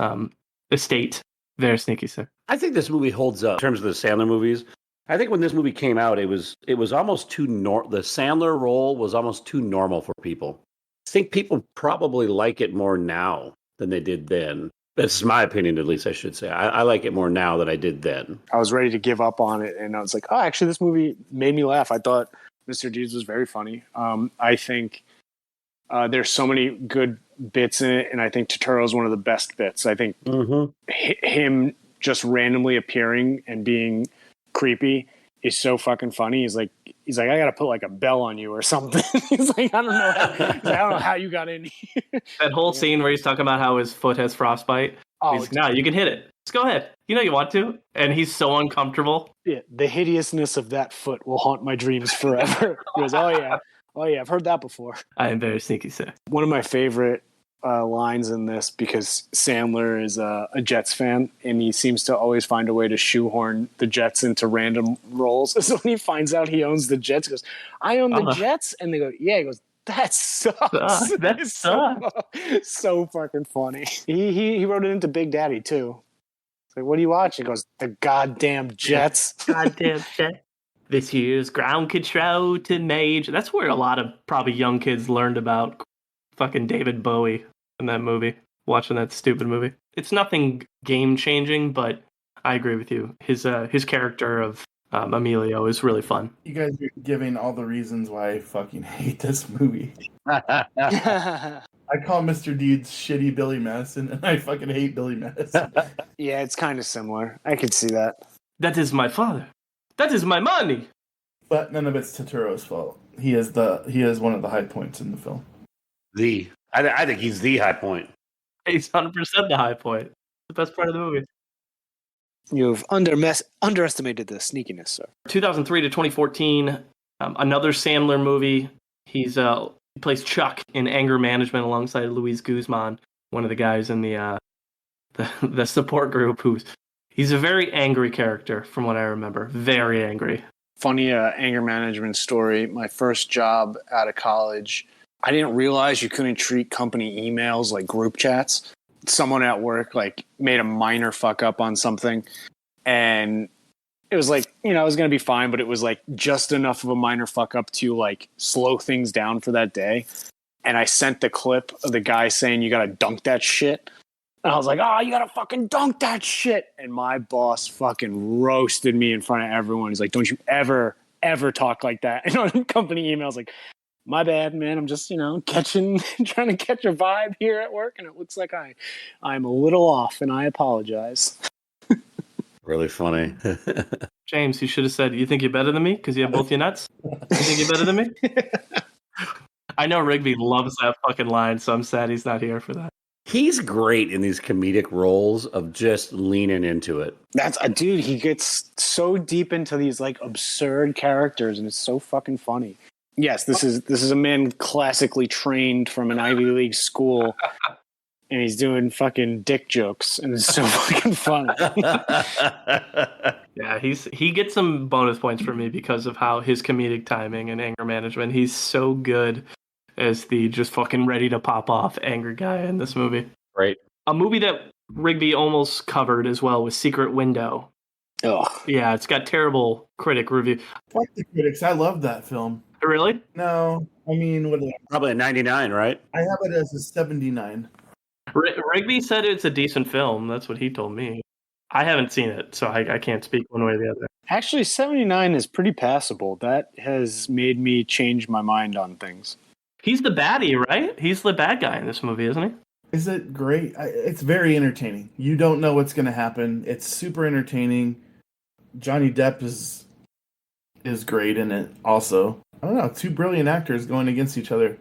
estate. Very sneaky, sir. I think this movie holds up in terms of the Sandler movies. I think when this movie came out, it was almost too the Sandler role was almost too normal for people. I think people probably like it more now than they did then. This is my opinion, at least I should say. I like it more now than I did then. I was ready to give up on it, and I was like, oh, actually, this movie made me laugh. I thought Mr. Deeds was very funny. I think there's so many good bits in it, and I think Turturro is one of the best bits. I think him just randomly appearing and being creepy is so fucking funny. He's like, I gotta put like a bell on you or something. He's like, I don't know how you got in here. That whole scene where he's talking about how his foot has frostbite. He's no, you can hit it. Just go ahead. You know you want to. And he's so uncomfortable. Yeah, the hideousness of that foot will haunt my dreams forever. He goes, oh yeah, I've heard that before. I am very sneaky, sir. One of my favorite lines in this, because Sandler is a Jets fan, and he seems to always find a way to shoehorn the Jets into random roles. So when he finds out he owns the Jets, he goes, I own the Jets? And they go, yeah. He goes, that sucks. That sucks. So fucking funny. He wrote it into Big Daddy, too. It's like, what do you watch? He goes, the goddamn Jets. Goddamn Jets. This year's ground control to Major. That's where a lot of probably young kids learned about fucking David Bowie in that movie, watching that stupid movie. It's nothing game changing, but I agree with you. His character of Emilio is really fun. You guys are giving all the reasons why I fucking hate this movie. I call Mr. Deeds shitty Billy Madison, and I fucking hate Billy Madison. Yeah, it's kind of similar. I could see that. That is my father. That is my money. But none of it's Turturro's fault. He is one of the high points in the film. I think he's the high point. He's 100% the high point. The best part of the movie. You've underestimated the sneakiness, sir. 2003 to 2014, another Sandler movie. He plays Chuck in Anger Management alongside Luis Guzman, one of the guys in the support group. He's a very angry character, from what I remember. Very angry. Funny anger management story. My first job out of college, I didn't realize you couldn't treat company emails like group chats. Someone at work made a minor fuck up on something, and it was it was going to be fine, but it was just enough of a minor fuck up to slow things down for that day. And I sent the clip of the guy saying, "You got to dunk that shit." And I was like, "Oh, you got to fucking dunk that shit." And my boss fucking roasted me in front of everyone. He's like, "Don't you ever talk like that." And on company emails, "My bad, man. I'm just, trying to catch a vibe here at work. And it looks like I'm a little off, and I apologize." Really funny. James, you should have said, "You think you're better than me because you have both your nuts? You think you're better than me?" I know Rigby loves that fucking line, so I'm sad he's not here for that. He's great in these comedic roles of just leaning into it. That's a dude. He gets so deep into these absurd characters, and it's so fucking funny. Yes, this is a man classically trained from an Ivy League school, and he's doing fucking dick jokes, and it's so fucking funny. Yeah, he gets some bonus points for me because of how his comedic timing and anger management. He's so good as the just fucking ready to pop off angry guy in this movie. Right. A movie that Rigby almost covered as well was Secret Window. Ugh. Yeah, it's got terrible critic review. Fuck the critics. I love that film. Really? No, I mean, what? Probably a 99, right? I have it as a 79. Rigby said it's a decent film. That's what he told me. I haven't seen it, so I can't speak one way or the other. Actually, 79 is pretty passable. That has made me change my mind on things. He's the baddie, right? He's the bad guy in this movie, isn't he? Is it great? It's very entertaining. You don't know what's going to happen. It's super entertaining. Johnny Depp is great in it also. I don't know, two brilliant actors going against each other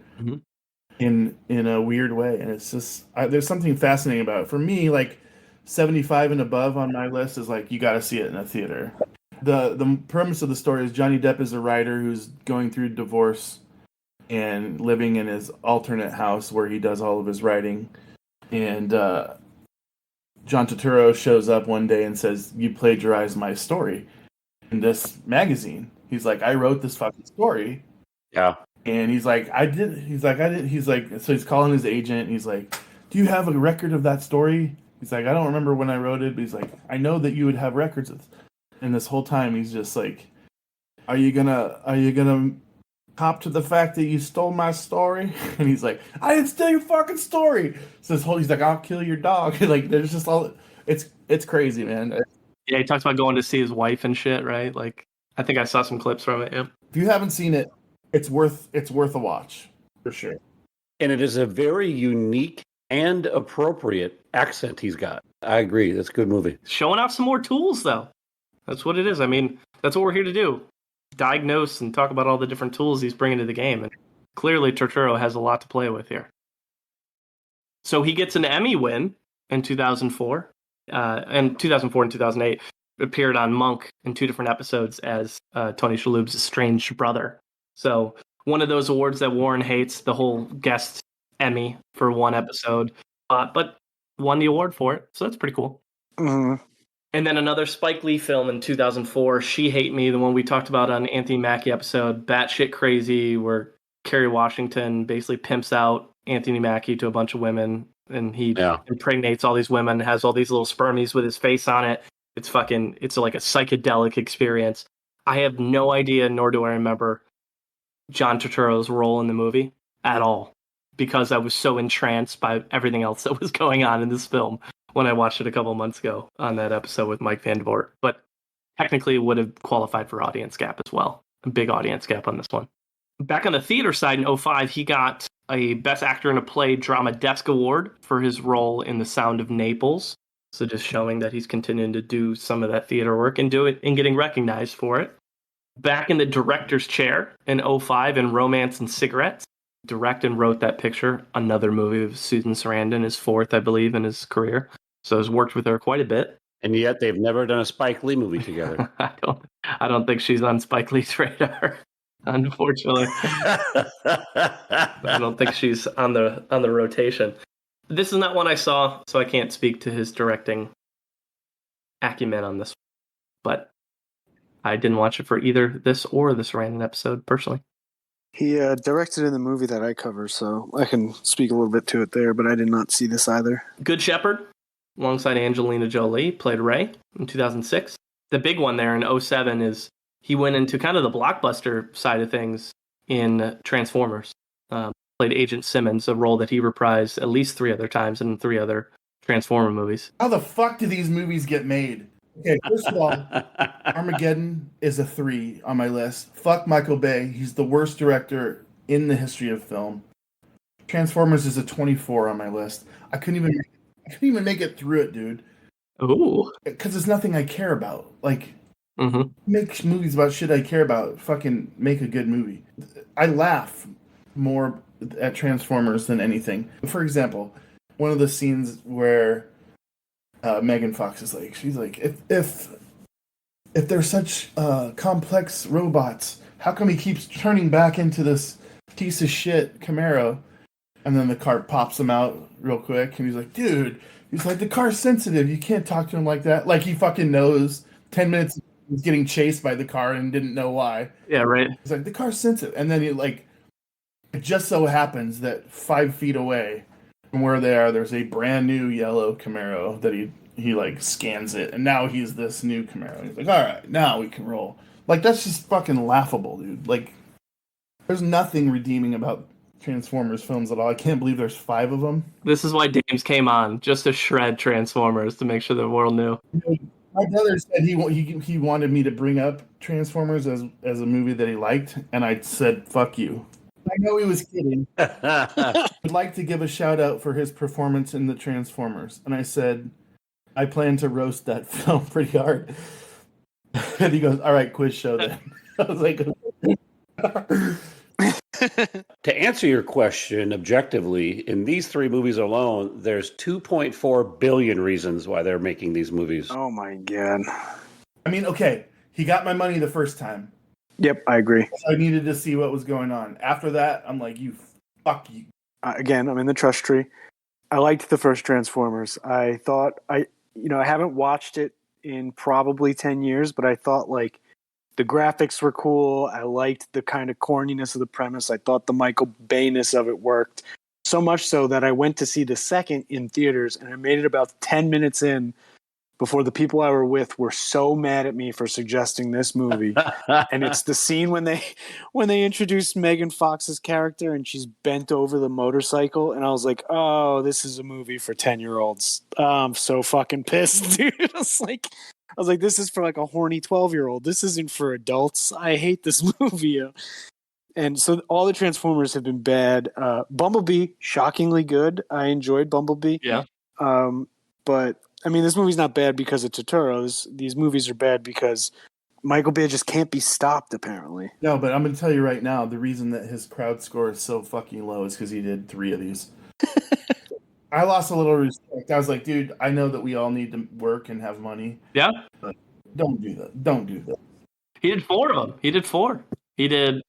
in a weird way. And it's just, there's something fascinating about it. For me, 75 and above on my list is you got to see it in a theater. The premise of the story is Johnny Depp is a writer who's going through divorce and living in his alternate house where he does all of his writing. And John Turturro shows up one day and says, "You plagiarized my story in this magazine." He's like, "I wrote this fucking story." Yeah. And he's like, I did. He's like, so he's calling his agent. And he's like, "Do you have a record of that story?" He's like, "I don't remember when I wrote it." But he's like, "I know that you would have records of." And this whole time he's just like, Are you gonna cop to the fact that you stole my story?" And he's like, "I didn't steal your fucking story." So he's like, "I'll kill your dog." There's just all, it's crazy, man. Yeah, he talks about going to see his wife and shit, right? I think I saw some clips from it. Yep. If you haven't seen it, it's worth a watch for sure. And it is a very unique and appropriate accent he's got. I agree. That's a good movie. Showing off some more tools, though. That's what it is. I mean, that's what we're here to do. Diagnose and talk about all the different tools he's bringing to the game. And clearly, Turturro has a lot to play with here. So he gets an Emmy win in 2004. And 2004 and 2008. Appeared on Monk in 2 different episodes as Tony Shalhoub's estranged brother. So one of those awards that Warren hates, the whole guest Emmy for one episode, but won the award for it. So that's pretty cool. Mm-hmm. And then another Spike Lee film in 2004, She Hate Me, the one we talked about on Anthony Mackie episode, Batshit Crazy, where Kerry Washington basically pimps out Anthony Mackie to a bunch of women, and he impregnates all these women, has all these little spermies with his face on it. It's like a psychedelic experience. I have no idea, nor do I remember John Turturro's role in the movie at all, because I was so entranced by everything else that was going on in this film when I watched it a couple months ago on that episode with Mike Van Voort. But technically would have qualified for audience gap as well. A big audience gap on this one. Back on the theater side in 2005, he got a Best Actor in a Play Drama Desk Award for his role in The Sound of Naples. So just showing that he's continuing to do some of that theater work and do it and getting recognized for it. Back in the director's chair in 2005 in Romance and Cigarettes, direct and wrote that picture. Another movie of Susan Sarandon, his fourth, I believe, in his career. So has worked with her quite a bit. And yet they've never done a Spike Lee movie together. I don't think she's on Spike Lee's radar, unfortunately. I don't think she's on the rotation. This is not one I saw, so I can't speak to his directing acumen on this. But I didn't watch it for either this or the Sarandon episode, personally. He directed in the movie that I cover, so I can speak a little bit to it there, but I did not see this either. Good Shepherd, alongside Angelina Jolie, played Ray in 2006. The big one there in 2007 is he went into kind of the blockbuster side of things in Transformers. Played Agent Simmons, a role that he reprised at least 3 other times in 3 other Transformer movies. How the fuck do these movies get made? Okay, first of all, Armageddon is a 3 on my list. Fuck Michael Bay. He's the worst director in the history of film. Transformers is a 24 on my list. I couldn't even make it through it, dude. Ooh. Because it's nothing I care about. Like, Mm-hmm. make movies about shit I care about. Fucking make a good movie. I laugh more at Transformers than anything. For example, one of the scenes where Megan Fox is like, she's like, if they're such complex robots, how come he keeps turning back into this piece of shit Camaro? And then the car pops him out real quick, and he's like, dude, he's like, the car's sensitive. You can't talk to him like that. Like he fucking knows 10 minutes he's getting chased by the car and didn't know why. Yeah, right. He's like, the car's sensitive. And then he like, it just so happens that 5 feet away from where they are, there's a brand new yellow Camaro that he like scans it, and now he's this new Camaro. He's like, all right, now we can roll. Like, that's just fucking laughable, dude. Like, there's nothing redeeming about Transformers films at all. I can't believe there's 5 of them. This is why Dames came on, just to shred Transformers to make sure the world knew. My brother said he wanted me to bring up Transformers as a movie that he liked, and I said, fuck you. I know he was kidding. I'd like to give a shout out for his performance in the Transformers. And I said, I plan to roast that film pretty hard. And he goes, all right, quiz show then. I was like, To answer your question objectively, in these 3 movies alone, there's 2.4 billion reasons why they're making these movies. Oh my god. I mean, okay, he got my money the first time. Yep, I agree. I needed to see what was going on. After that, I'm like, fuck you. Again, I'm in the trust tree. I liked the first Transformers. I thought I haven't watched it in probably 10 years, but I thought like the graphics were cool. I liked the kind of corniness of the premise. I thought the Michael Bay-ness of it worked. So much so that I went to see the second in theaters, and I made it about 10 minutes in before the people I were with were so mad at me for suggesting this movie. And it's the scene when they introduced Megan Fox's character and she's bent over the motorcycle, and I was like, oh, this is a movie for 10-year-olds. I'm so fucking pissed, dude. I was like, this is for like a horny 12-year-old. This isn't for adults. I hate this movie. And so all the Transformers have been bad. Bumblebee, shockingly good. I enjoyed Bumblebee. Yeah. But I mean, this movie's not bad because of Turturro. These movies are bad because Michael Bay just can't be stopped, apparently. No, but I'm going to tell you right now, the reason that his crowd score is so fucking low is because he did 3 of these. I lost a little respect. I was like, dude, I know that we all need to work and have money. Yeah. But don't do that. Don't do that. He did 4 of them. He did 4. He did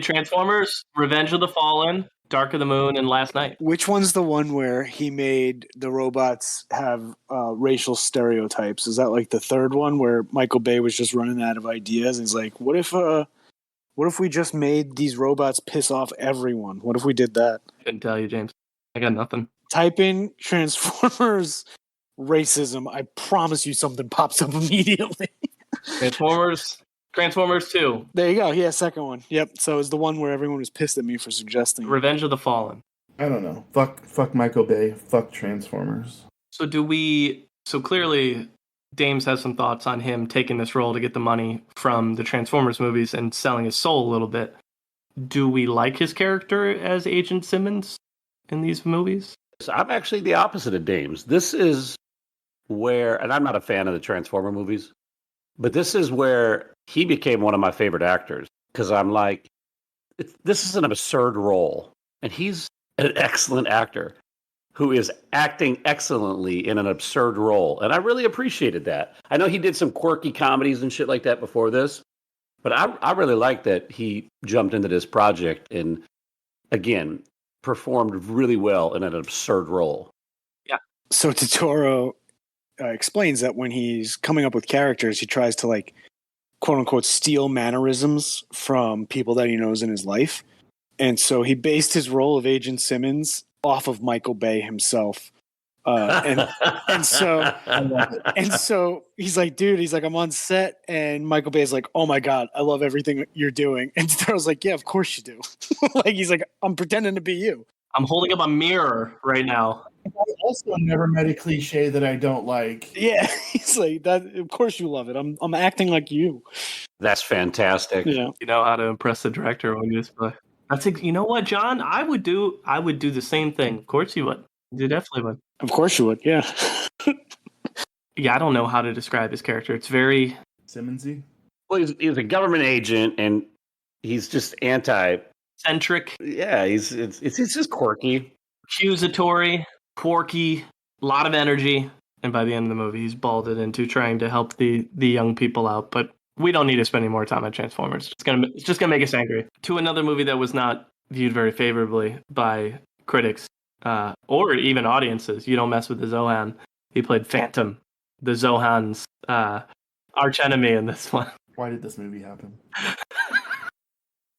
Transformers, Revenge of the Fallen, Dark of the Moon, and Last Night. Which one's the one where he made the robots have racial stereotypes? Is that like the third one where Michael Bay was just running out of ideas? And he's like, what if we just made these robots piss off everyone? What if we did that? Couldn't tell you, James. I got nothing. Type in Transformers racism. I promise you something pops up immediately. Transformers 2. There you go. Yeah, second one. Yep. So it's the one where everyone was pissed at me for suggesting. Revenge of the Fallen. I don't know. Fuck Michael Bay. Fuck Transformers. So clearly Dames has some thoughts on him taking this role to get the money from the Transformers movies and selling his soul a little bit. Do we like his character as Agent Simmons in these movies? So I'm actually the opposite of Dames. This is where, and I'm not a fan of the Transformer movies, but this is where he became one of my favorite actors because I'm like, this is an absurd role, and he's an excellent actor who is acting excellently in an absurd role, and I really appreciated that. I know he did some quirky comedies and shit like that before this, but I really like that he jumped into this project and, again, performed really well in an absurd role. Yeah. So Turturro explains that when he's coming up with characters, he tries to, like, quote unquote, steal mannerisms from people that he knows in his life. And so he based his role of Agent Simmons off of Michael Bay himself. And so he's like, dude, he's like, I'm on set, and Michael Bay's like, oh my God, I love everything you're doing. And Turturro's like, yeah, of course you do. Like, he's like, I'm pretending to be you. I'm holding up a mirror right now. I also never met a cliche that I don't like. Yeah, he's like, that. Of course you love it. I'm acting like you. That's fantastic. Yeah, you know how to impress the director when you just play. You know what, John? I would do the same thing. Of course you would. You definitely would. Of course you would. Yeah. Yeah, I don't know how to describe his character. It's very Simmonsy. Well, he's a government agent, and he's just eccentric. Yeah, it's just quirky, accusatory, quirky, a lot of energy, and by the end of the movie, he's balded into trying to help the young people out. But we don't need to spend any more time on Transformers. It's just gonna make us angry. To another movie that was not viewed very favorably by critics or even audiences. You don't mess with the Zohan. He played Phantom, the Zohan's arch enemy in this one. Why did this movie happen?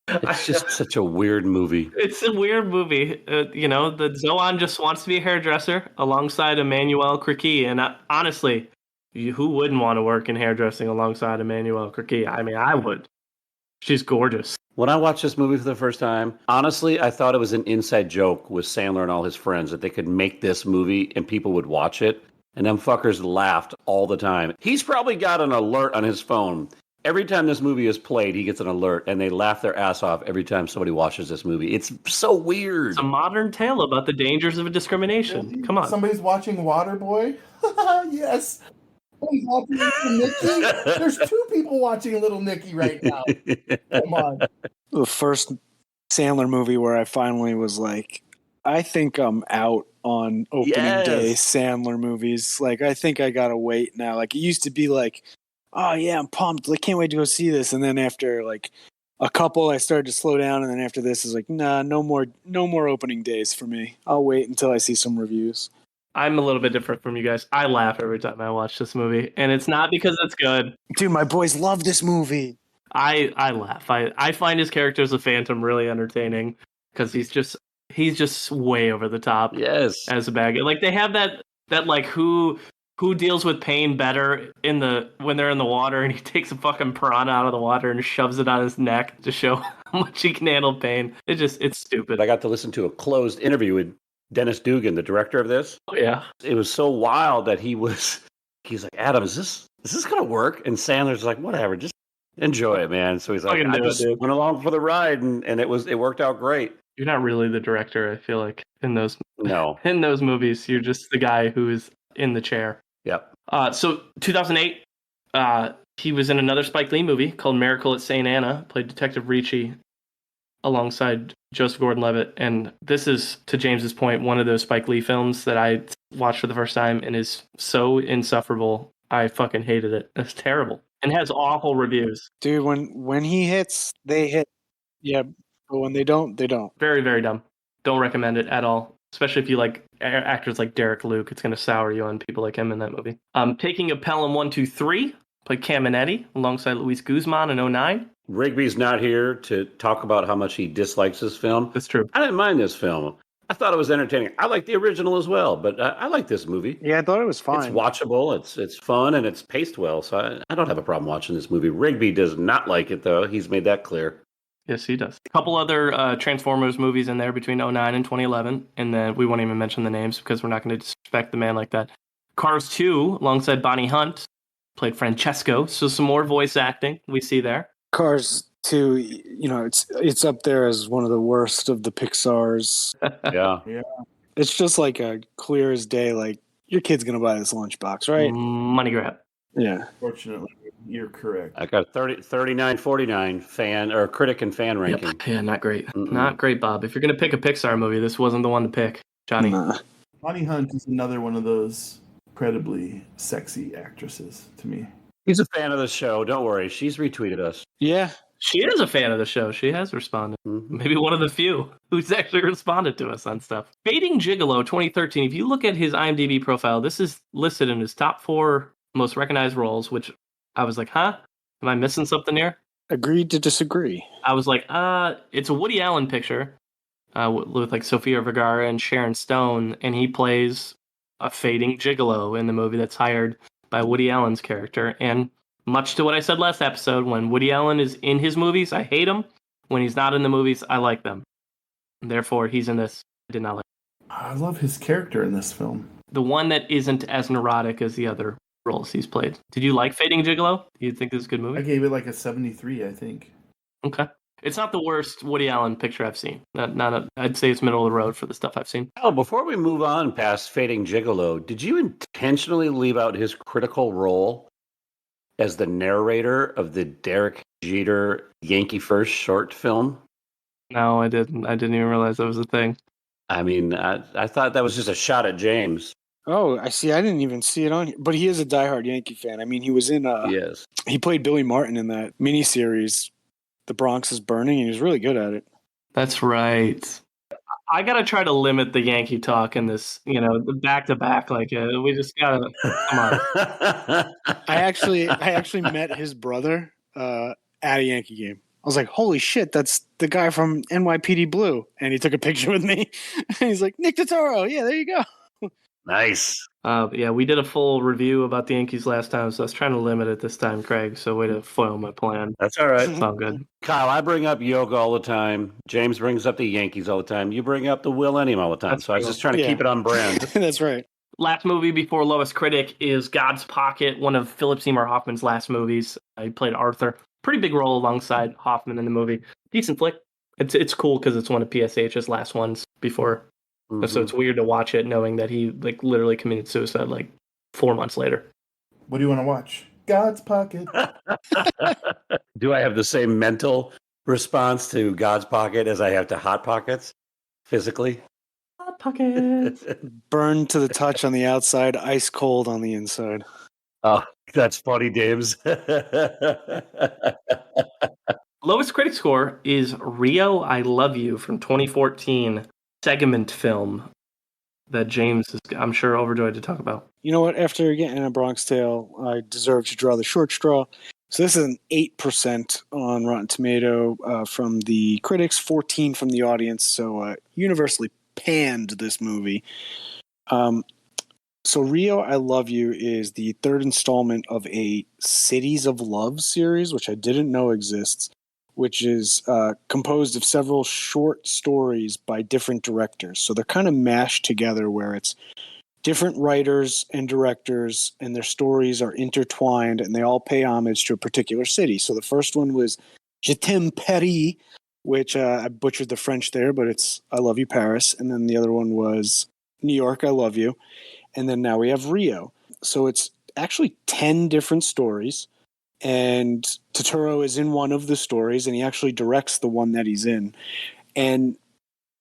It's just such a weird movie. It's a weird movie. The Zohan just wants to be a hairdresser alongside Emmanuelle Chriqui. And honestly, who wouldn't want to work in hairdressing alongside Emmanuelle Chriqui? I mean, I would. She's gorgeous. When I watched this movie for the first time, honestly, I thought it was an inside joke with Sandler and all his friends that they could make this movie and people would watch it. And them fuckers laughed all the time. He's probably got an alert on his phone. Every time this movie is played, he gets an alert, and they laugh their ass off every time somebody watches this movie. It's so weird. It's a modern tale about the dangers of discrimination. Come on. Somebody's watching Waterboy? Yes. Somebody's watching Little Nicky? There's two people watching Little Nicky right now. Come on. The first Sandler movie where I finally was like, I think I'm out on opening day Sandler movies. Like, I think I gotta wait now. Like, it used to be like, oh yeah, I'm pumped. I can't wait to go see this. And then after like a couple, I started to slow down. And then after this is like, nah, no more opening days for me. I'll wait until I see some reviews. I'm a little bit different from you guys. I laugh every time I watch this movie, and it's not because it's good. Dude, my boys love this movie. I laugh. I find his character as a Phantom really entertaining because he's just way over the top. Yes, as a bad guy. Like they have that like who deals with pain better when they're in the water, and he takes a fucking piranha out of the water and shoves it on his neck to show how much he can handle pain. It's stupid. I got to listen to a closed interview with Dennis Dugan, the director of this. Oh yeah, it was so wild that he's like, Adam, is this gonna work? And Sandler's like, whatever, just enjoy it, man. So he's like, I just went along for the ride, and it worked out great. You're not really the director, I feel like, in those movies. You're just the guy who is in the chair. Yep. So 2008, he was in another Spike Lee movie called Miracle at St. Anna, played Detective Ricci alongside Joseph Gordon-Levitt. And this is, to James's point, one of those Spike Lee films that I watched for the first time and is so insufferable. I fucking hated it. It's terrible. And has awful reviews. Dude, when he hits, they hit. Yeah, but when they don't, they don't. Very, very dumb. Don't recommend it at all. Especially if you like actors like Derek Luke. It's going to sour you on people like him in that movie. Taking a Pelham 1-2-3, played Cam and Eddie alongside Luis Guzman in 2009. Rigby's not here to talk about how much he dislikes this film. That's true. I didn't mind this film. I thought it was entertaining. I like the original as well, but I like this movie. Yeah, I thought it was fine. It's watchable. It's fun, and it's paced well. So I don't have a problem watching this movie. Rigby does not like it, though. He's made that clear. Yes, he does. A couple other Transformers movies in there between 2009 and 2011, and then we won't even mention the names because we're not going to disrespect the man like that. Cars 2 alongside Bonnie Hunt played Francesco, so some more voice acting we see there. Cars 2, it's up there as one of the worst of the Pixar's. Yeah. It's just like a clear as day, like, your kid's going to buy this lunchbox, right? Money grab. Yeah. Fortunately, you're correct. I got 39-49 fan or critic and fan ranking. Yep. Yeah, not great. Mm-mm. Not great, Bob. If you're going to pick a Pixar movie, this wasn't the one to pick, Johnny. Nah. Bonnie Hunt is another one of those incredibly sexy actresses to me. He's a fan of the show. Don't worry. She's retweeted us. Yeah. She is a fan of the show. She has responded. Mm-hmm. Maybe one of the few who's actually responded to us on stuff. Fading Gigolo 2013. If you look at his IMDb profile, this is listed in his top 4 most recognized roles, which I was like, huh? Am I missing something here? Agreed to disagree. I was like, it's a Woody Allen picture with like Sofia Vergara and Sharon Stone, and he plays a fading gigolo in the movie that's hired by Woody Allen's character. And much to what I said last episode, when Woody Allen is in his movies, I hate him. When he's not in the movies, I like them. And therefore, he's in this. I did not like him. I love his character in this film. The one that isn't as neurotic as the other roles he's played. Did you like Fading Gigolo? Do you think this is a good movie? I gave it like a 73, I think. Okay. It's not the worst Woody Allen picture I've seen. I'd say it's middle of the road for the stuff I've seen. Oh, before we move on past Fading Gigolo, did you intentionally leave out his critical role as the narrator of the Derek Jeter Yankee First short film? No, I didn't. I didn't even realize that was a thing. I mean, I thought that was just a shot at James. Oh, I see. I didn't even see it on here. But he is a diehard Yankee fan. I mean, he was in... Yes. He played Billy Martin in that miniseries, The Bronx is Burning, and he was really good at it. That's right. I got to try to limit the Yankee talk in this, the back-to-back. Like, we just got to... Come on. I actually met his brother at a Yankee game. I was like, holy shit, that's the guy from NYPD Blue. And he took a picture with me. And he's like, Nick Turturro. Yeah, there you go. Nice. Yeah, we did a full review about the Yankees last time, so I was trying to limit it this time, Craig. So way to foil my plan. That's all right. It's all good. Kyle, I bring up yoga all the time. James brings up the Yankees all the time. You bring up the Will Ennium all the time. That's so I was true. just trying to keep it on brand. That's right. Last movie before Lowest Critic is God's Pocket, one of Philip Seymour Hoffman's last movies. He played Arthur. Pretty big role alongside Hoffman in the movie. Decent flick. It's cool because it's one of PSH's last ones before. Mm-hmm. So it's weird to watch it knowing that he literally committed suicide 4 months later. What do you want to watch? God's Pocket. Do I have the same mental response to God's Pocket as I have to Hot Pockets physically? Hot Pockets. Burned to the touch on the outside, ice cold on the inside. Oh, that's funny, Dames. Lowest critic score is Rio, I Love You from 2014 segment film that James is, I'm sure, overjoyed to talk about. You know what? After getting a Bronx Tale, I deserve to draw the short straw. So this is an 8% on Rotten Tomato from the critics, 14 from the audience. So universally panned this movie. So Rio, I Love You is the third installment of a Cities of Love series, which I didn't know exists, which is composed of several short stories by different directors. So they're kind of mashed together where it's different writers and directors, and their stories are intertwined, and they all pay homage to a particular city. So the first one was Je t'aime Paris, which I butchered the French there, but it's I Love You Paris. And then the other one was New York, I Love You. And then now we have Rio. So it's actually 10 different stories. And Turturro is in one of the stories, and he actually directs the one that he's in. And,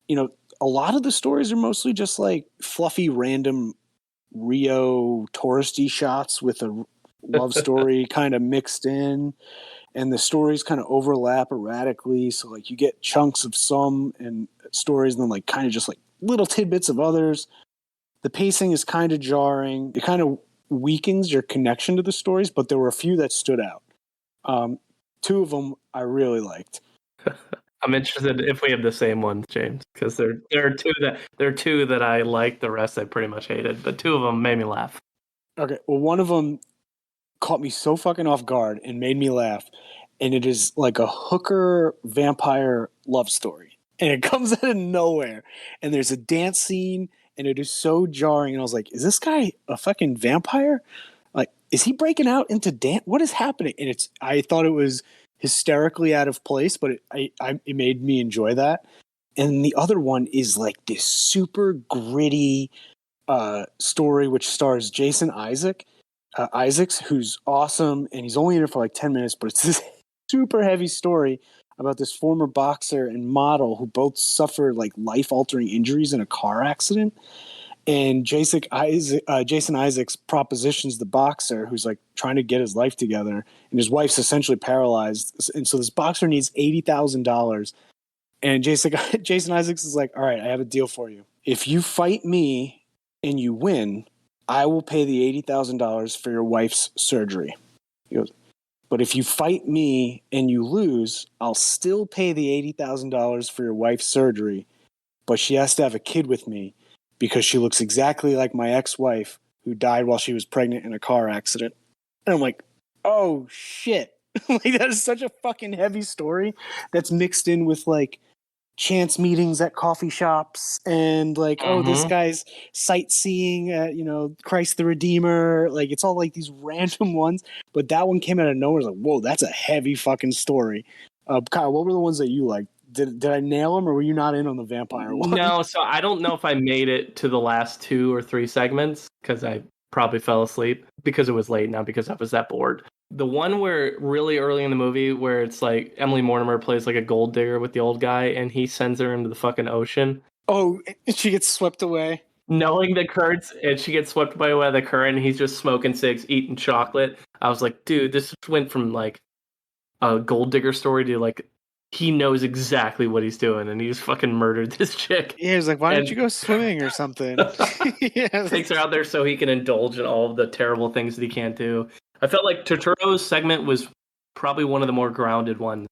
a lot of the stories are mostly just fluffy, random Rio touristy shots with a love story kind of mixed in. And the stories kind of overlap erratically. So, you get chunks of some and stories, and then, kind of just little tidbits of others. The pacing is kind of jarring. It kind of weakens your connection to the stories, but there were a few that stood out. 2 of them I really liked. I'm interested if we have the same ones, James, because there are two that I liked. The rest I pretty much hated, but 2 of them made me laugh. Okay, well, one of them caught me so fucking off guard and made me laugh, and it is like a hooker vampire love story, and it comes out of nowhere, and there's a dance scene, and it is so jarring, and I was like, is this guy a fucking vampire? is he breaking out into dance? What is happening? And I thought it was hysterically out of place, but it made me enjoy that. And the other one is like this super gritty story, which stars Jason Isaacs, who's awesome. And he's only in it for like 10 minutes, but it's this super heavy story about this former boxer and model who both suffered like life-altering injuries in a car accident. And Jason Isaacs propositions the boxer who's like trying to get his life together, and his wife's essentially paralyzed. And so this boxer needs $80,000. And Jason Isaacs is like, all right, I have a deal for you. If you fight me and you win, I will pay the $80,000 for your wife's surgery. He goes, but if you fight me and you lose, I'll still pay the $80,000 for your wife's surgery, but she has to have a kid with me because she looks exactly like my ex-wife who died while she was pregnant in a car accident. And I'm like, oh, shit. Like, that is such a fucking heavy story that's mixed in with, like, chance meetings at coffee shops and, like, oh, this guy's sightseeing at, Christ the Redeemer. Like, it's all, like, these random ones. But that one came out of nowhere. Like, whoa, that's a heavy fucking story. Kyle, what were the ones that you liked? Did I nail them, or were you not in on the vampire one? No, so I don't know if I made it to the last 2 or 3 segments because I probably fell asleep because it was late, not because I was that bored. The one where really early in the movie where it's like Emily Mortimer plays like a gold digger with the old guy and he sends her into the fucking ocean. Oh, and she gets swept away. Knowing the currents, and she gets swept away by the current, and he's just smoking cigs, eating chocolate. I was like, dude, this went from like a gold digger story to like he knows exactly what he's doing, and he just fucking murdered this chick. Yeah, he's like, why don't you go swimming or something? Yeah. Takes her out there so he can indulge in all of the terrible things that he can't do. I felt like Turturro's segment was probably one of the more grounded ones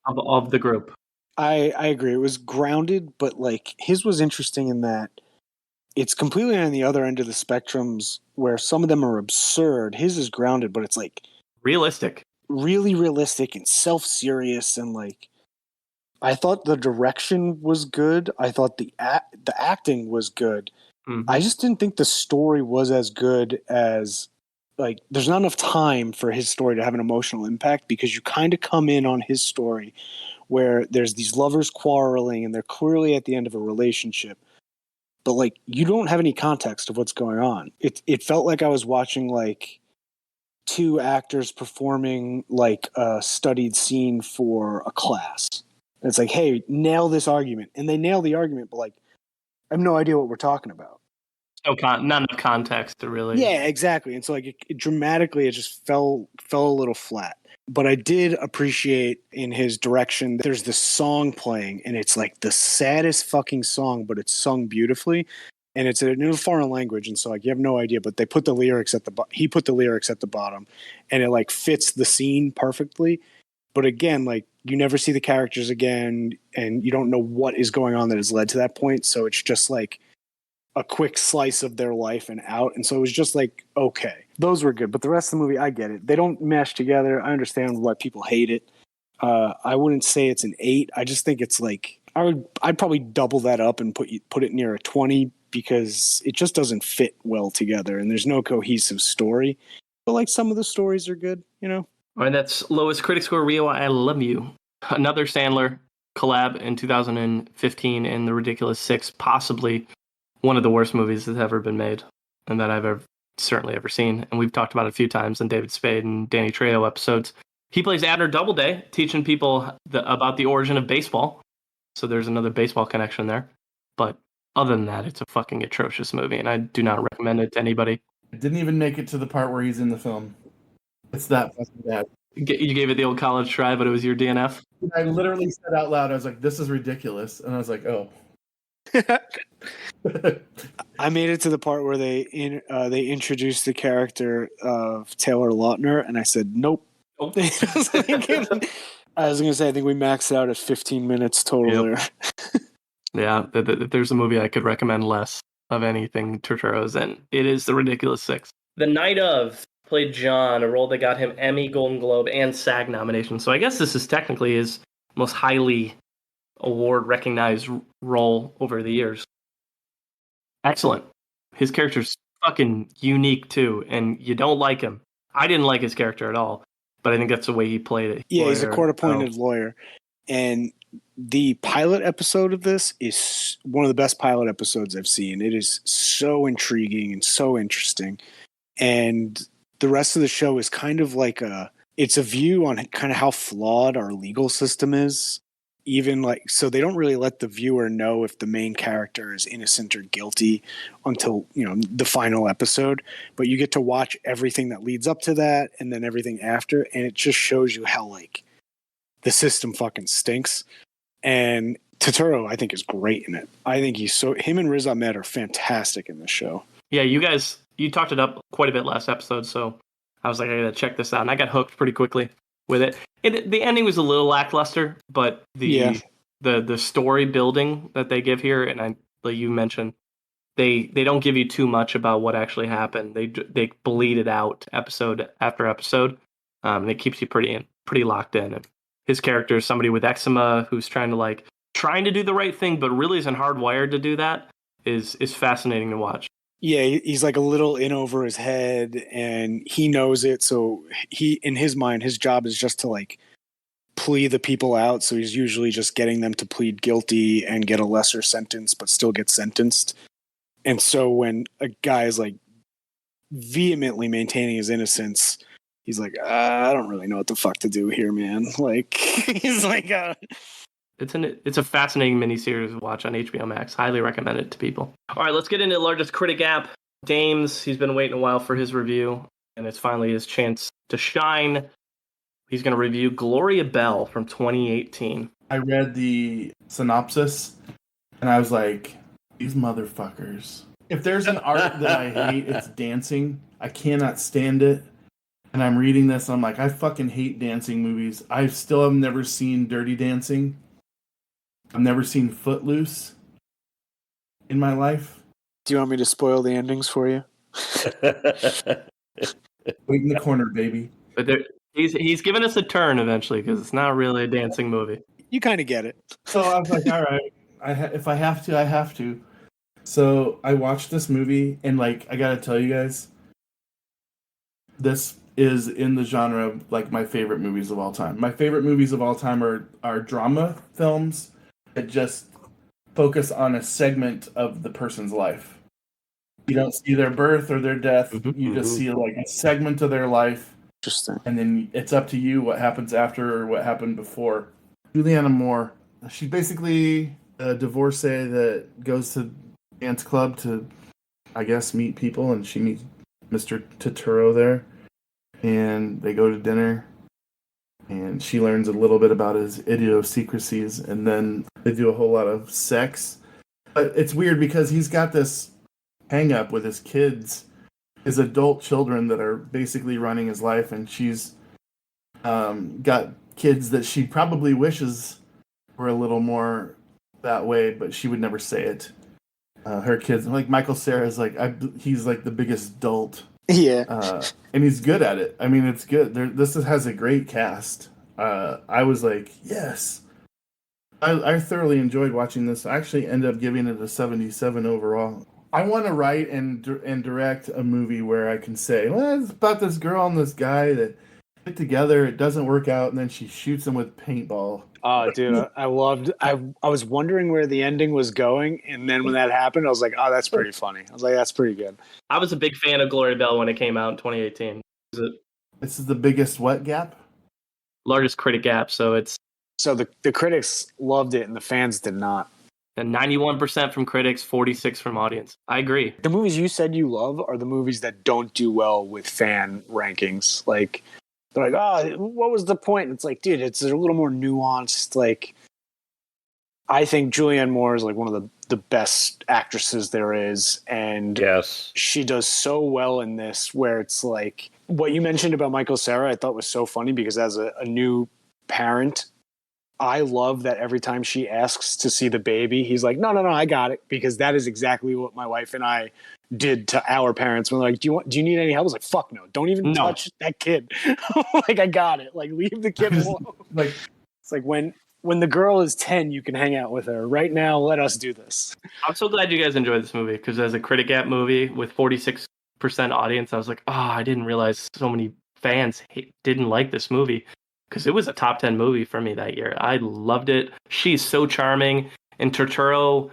of the group. I agree. It was grounded, but like his was interesting in that it's completely on the other end of the spectrums where some of them are absurd. His is grounded, but it's like realistic. Really realistic and self-serious, and like I thought the direction was good. I thought the acting was good. Mm-hmm. I just didn't think the story was as good as like there's not enough time for his story to have an emotional impact because you kind of come in on his story where there's these lovers quarreling and they're clearly at the end of a relationship. But like you don't have any context of what's going on. It felt like I was watching like 2 actors performing like a studied scene for a class. And it's like, hey, nail this argument. And they nail the argument, but like, I have no idea what we're talking about. No, none of context to really. Yeah, exactly. And so like it dramatically, it just fell a little flat. But I did appreciate in his direction, there's this song playing and it's like the saddest fucking song, but it's sung beautifully. And it's in a foreign language, and so like you have no idea. But they put the lyrics he put the lyrics at the bottom, and it like fits the scene perfectly. But again, like you never see the characters again, and you don't know what is going on that has led to that point. So it's just like a quick slice of their life and out. And so it was just like okay, those were good. But the rest of the movie, I get it. They don't mesh together. I understand why people hate it. I wouldn't say it's an 8. I just think it's like I'd probably double that up and put it near a 20. Because it just doesn't fit well together and there's no cohesive story. But like some of the stories are good, All right, that's lowest critic score, Rio, I Love You. Another Sandler collab in 2015 in The Ridiculous Six, possibly one of the worst movies that's ever been made and that I've certainly ever seen. And we've talked about it a few times in David Spade and Danny Trejo episodes. He plays Abner Doubleday, teaching people about the origin of baseball. So there's another baseball connection there. But other than that, it's a fucking atrocious movie, and I do not recommend it to anybody. It didn't even make it to the part where he's in the film. It's that fucking bad. You gave it the old college try, but it was your DNF? I literally said out loud, I was like, this is ridiculous. And I was like, oh. I made it to the part where they introduced the character of Taylor Lautner, and I said, nope. I was going to say, I think we maxed out at 15 minutes total there. Yeah, if there's a movie I could recommend less of anything Turturro's in, it is The Ridiculous Six. The Night Of played John, a role that got him Emmy, Golden Globe, and SAG nominations. So I guess this is technically his most highly award-recognized role over the years. Excellent. His character's fucking unique too, and you don't like him. I didn't like his character at all, but I think that's the way he played it. Yeah, he's a court-appointed lawyer. And the pilot episode of this is one of the best pilot episodes I've seen. It is so intriguing and so interesting. And the rest of the show is kind of like it's a view on kind of how flawed our legal system is. Even like, so they don't really let the viewer know if the main character is innocent or guilty until, the final episode. But you get to watch everything that leads up to that and then everything after. And it just shows you how like the system fucking stinks. And Turturro, I think, is great in it. I think him and Riz Ahmed are fantastic in this show. Yeah, you talked it up quite a bit last episode. So I was like, I gotta check this out. And I got hooked pretty quickly with it. The ending was a little lackluster, but the story building that they give here, and like you mentioned, they don't give you too much about what actually happened. They bleed it out episode after episode, and it keeps you pretty locked in. And his character is somebody with eczema who's trying to do the right thing, but really isn't hardwired to do that. Is fascinating to watch. Yeah, he's like a little in over his head, and he knows it. So in his mind, his job is just to like plea the people out. So he's usually just getting them to plead guilty and get a lesser sentence, but still get sentenced. And so when a guy is like vehemently maintaining his innocence, he's like, I don't really know what the fuck to do here, man. Like, he's like, It's a fascinating miniseries to watch on HBO Max. Highly recommend it to people. All right, let's get into the largest critic app. Dames, he's been waiting a while for his review, and it's finally his chance to shine. He's going to review Gloria Bell from 2018. I read the synopsis, and I was like, these motherfuckers. If there's an art that I hate, it's dancing. I cannot stand it. And I'm reading this, and I'm like, I fucking hate dancing movies. I still have never seen Dirty Dancing. I've never seen Footloose in my life. Do you want me to spoil the endings for you? Wait in the corner, baby. But he's given us a turn eventually because it's not really a dancing movie. You kind of get it. So I was like, all right, if I have to, I have to. So I watched this movie, and like, I gotta tell you guys, this is in the genre of like my favorite movies of all time. My favorite movies of all time are drama films that just focus on a segment of the person's life. You don't see their birth or their death. You just see like a segment of their life. Interesting. And then it's up to you what happens after or what happened before. Juliana Moore, she's basically a divorcee that goes to dance club to, I guess, meet people, and she meets Mr. Turturro there. And they go to dinner, and she learns a little bit about his idiosyncrasies, and then they do a whole lot of sex. But it's weird because he's got this hang up with his kids, his adult children that are basically running his life, and she's got kids that she probably wishes were a little more that way, but she would never say it. Her kids, like Michael Cera's, like he's like the biggest dolt. Yeah. And he's good at it. I mean, it's good. This has a great cast. I was like, yes. I thoroughly enjoyed watching this. I actually ended up giving it a 77 overall. I want to write and direct a movie where I can say, well, it's about this girl and this guy that get together, it doesn't work out, and then she shoots him with paintball. Oh, dude, I was wondering where the ending was going, and then when that happened, I was like, oh, that's pretty funny. I was like, that's pretty good. I was a big fan of Gloria Bell when it came out in 2018. This is the biggest what gap? Largest critic gap, so the critics loved it and the fans did not. And 91% from critics, 46% from audience. I agree. The movies you said you love are the movies that don't do well with fan rankings. Like, they're like, oh, what was the point? And it's like, dude, it's a little more nuanced. Like, I think Julianne Moore is like one of the best actresses there is. And yes, she does so well in this, where it's like, what you mentioned about Michael Cera, I thought was so funny because as a new parent, I love that every time she asks to see the baby, he's like, no, I got it. Because that is exactly what my wife and I did to our parents. When they're like, do you need any help? I was like, fuck no, don't even touch that kid. Like, I got it. Like, leave the kid alone. Like, it's like when when the girl is 10, you can hang out with her. Right now, let us do this. I'm so glad you guys enjoyed this movie because as a Critic Gap movie with 46% audience, I was like, oh, I didn't realize so many fans didn't like this movie because it was a top 10 movie for me that year. I loved it. She's so charming. And Turturro,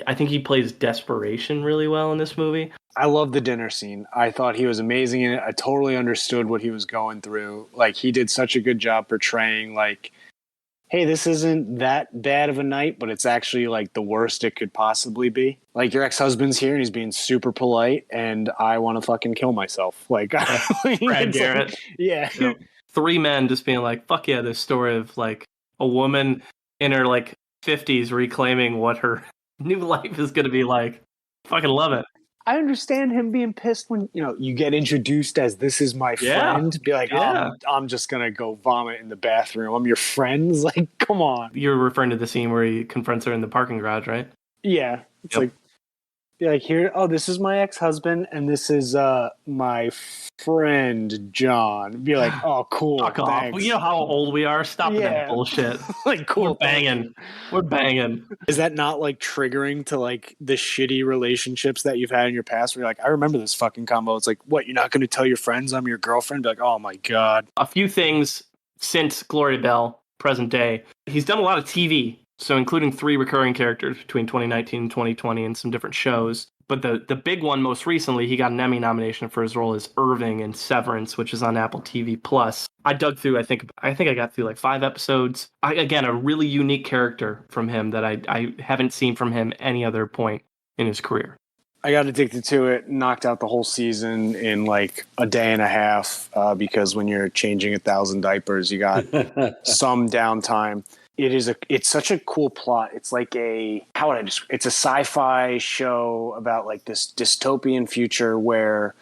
I think he plays desperation really well in this movie. I love the dinner scene. I thought he was amazing in it. I totally understood what he was going through. Like, he did such a good job portraying, like, hey, this isn't that bad of a night, but it's actually like the worst it could possibly be. Like, your ex-husband's here and he's being super polite and I want to fucking kill myself. Like, Brad Garrett. Like, yeah. You know, 3 men just being like, fuck yeah, this story of like a woman in her like 50s reclaiming what her new life is going to be like. Fucking love it. I understand him being pissed when, you get introduced as this is my friend. Be like, I'm just going to go vomit in the bathroom. I'm your friends. Like, come on. You're referring to the scene where he confronts her in the parking garage, right? Yeah. It's like, be like, here, this is my ex-husband and this is my friend, John. Be like, oh, cool. Fuck off. Thanks. Well, you know how old we are? Stop with that bullshit. Like, cool. We're banging. We're banging. Is that not like triggering to like the shitty relationships that you've had in your past where you're like, I remember this fucking combo. It's like, what, you're not going to tell your friends I'm your girlfriend? Be like, oh my God. A few things since Gloria Bell, present day. He's done a lot of TV. So including 3 recurring characters between 2019 and 2020 and some different shows. But the big one most recently, he got an Emmy nomination for his role as Irving in Severance, which is on Apple TV+. I dug through, I think I got through like 5 episodes. Again, a really unique character from him that I haven't seen from him any other point in his career. I got addicted to it, knocked out the whole season in like a day and a half because when you're changing 1,000 diapers, you got some downtime. It's such a cool plot. It's like it's a sci-fi show about like this dystopian future where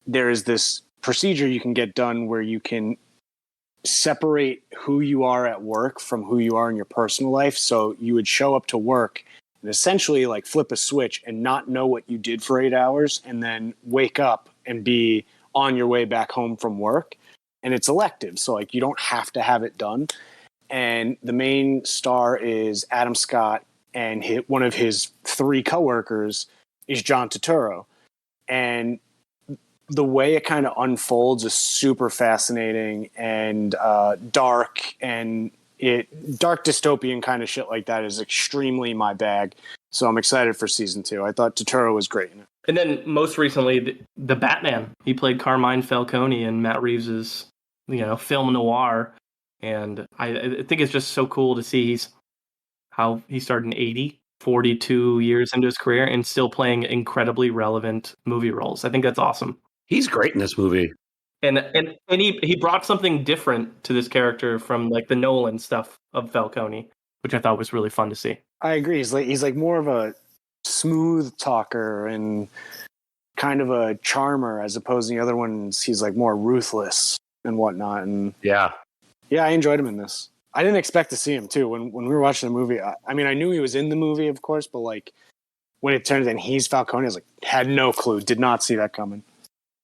there is this procedure you can get done where you can separate who you are at work from who you are in your personal life. So you would show up to work and essentially like flip a switch and not know what you did for 8 hours and then wake up and be on your way back home from work. And it's elective. So like you don't have to have it done. And the main star is Adam Scott, and one of his 3 coworkers is John Turturro. And the way it kind of unfolds is super fascinating and dark, and dark dystopian kind of shit like that is extremely my bag. So I'm excited for season 2. I thought Turturro was great in it. And then most recently, the Batman. He played Carmine Falcone in Matt Reeves's, film noir. And I think it's just so cool to see how he started in 80, 42 years into his career, and still playing incredibly relevant movie roles. I think that's awesome. He's great in this movie. And he brought something different to this character from like the Nolan stuff of Falcone, which I thought was really fun to see. I agree. He's like more of a smooth talker and kind of a charmer, as opposed to the other ones. He's like more ruthless and whatnot. And yeah, I enjoyed him in this. I didn't expect to see him too. When we were watching the movie, I mean, I knew he was in the movie, of course, but like when it turns and he's Falcone, I was like, had no clue, did not see that coming.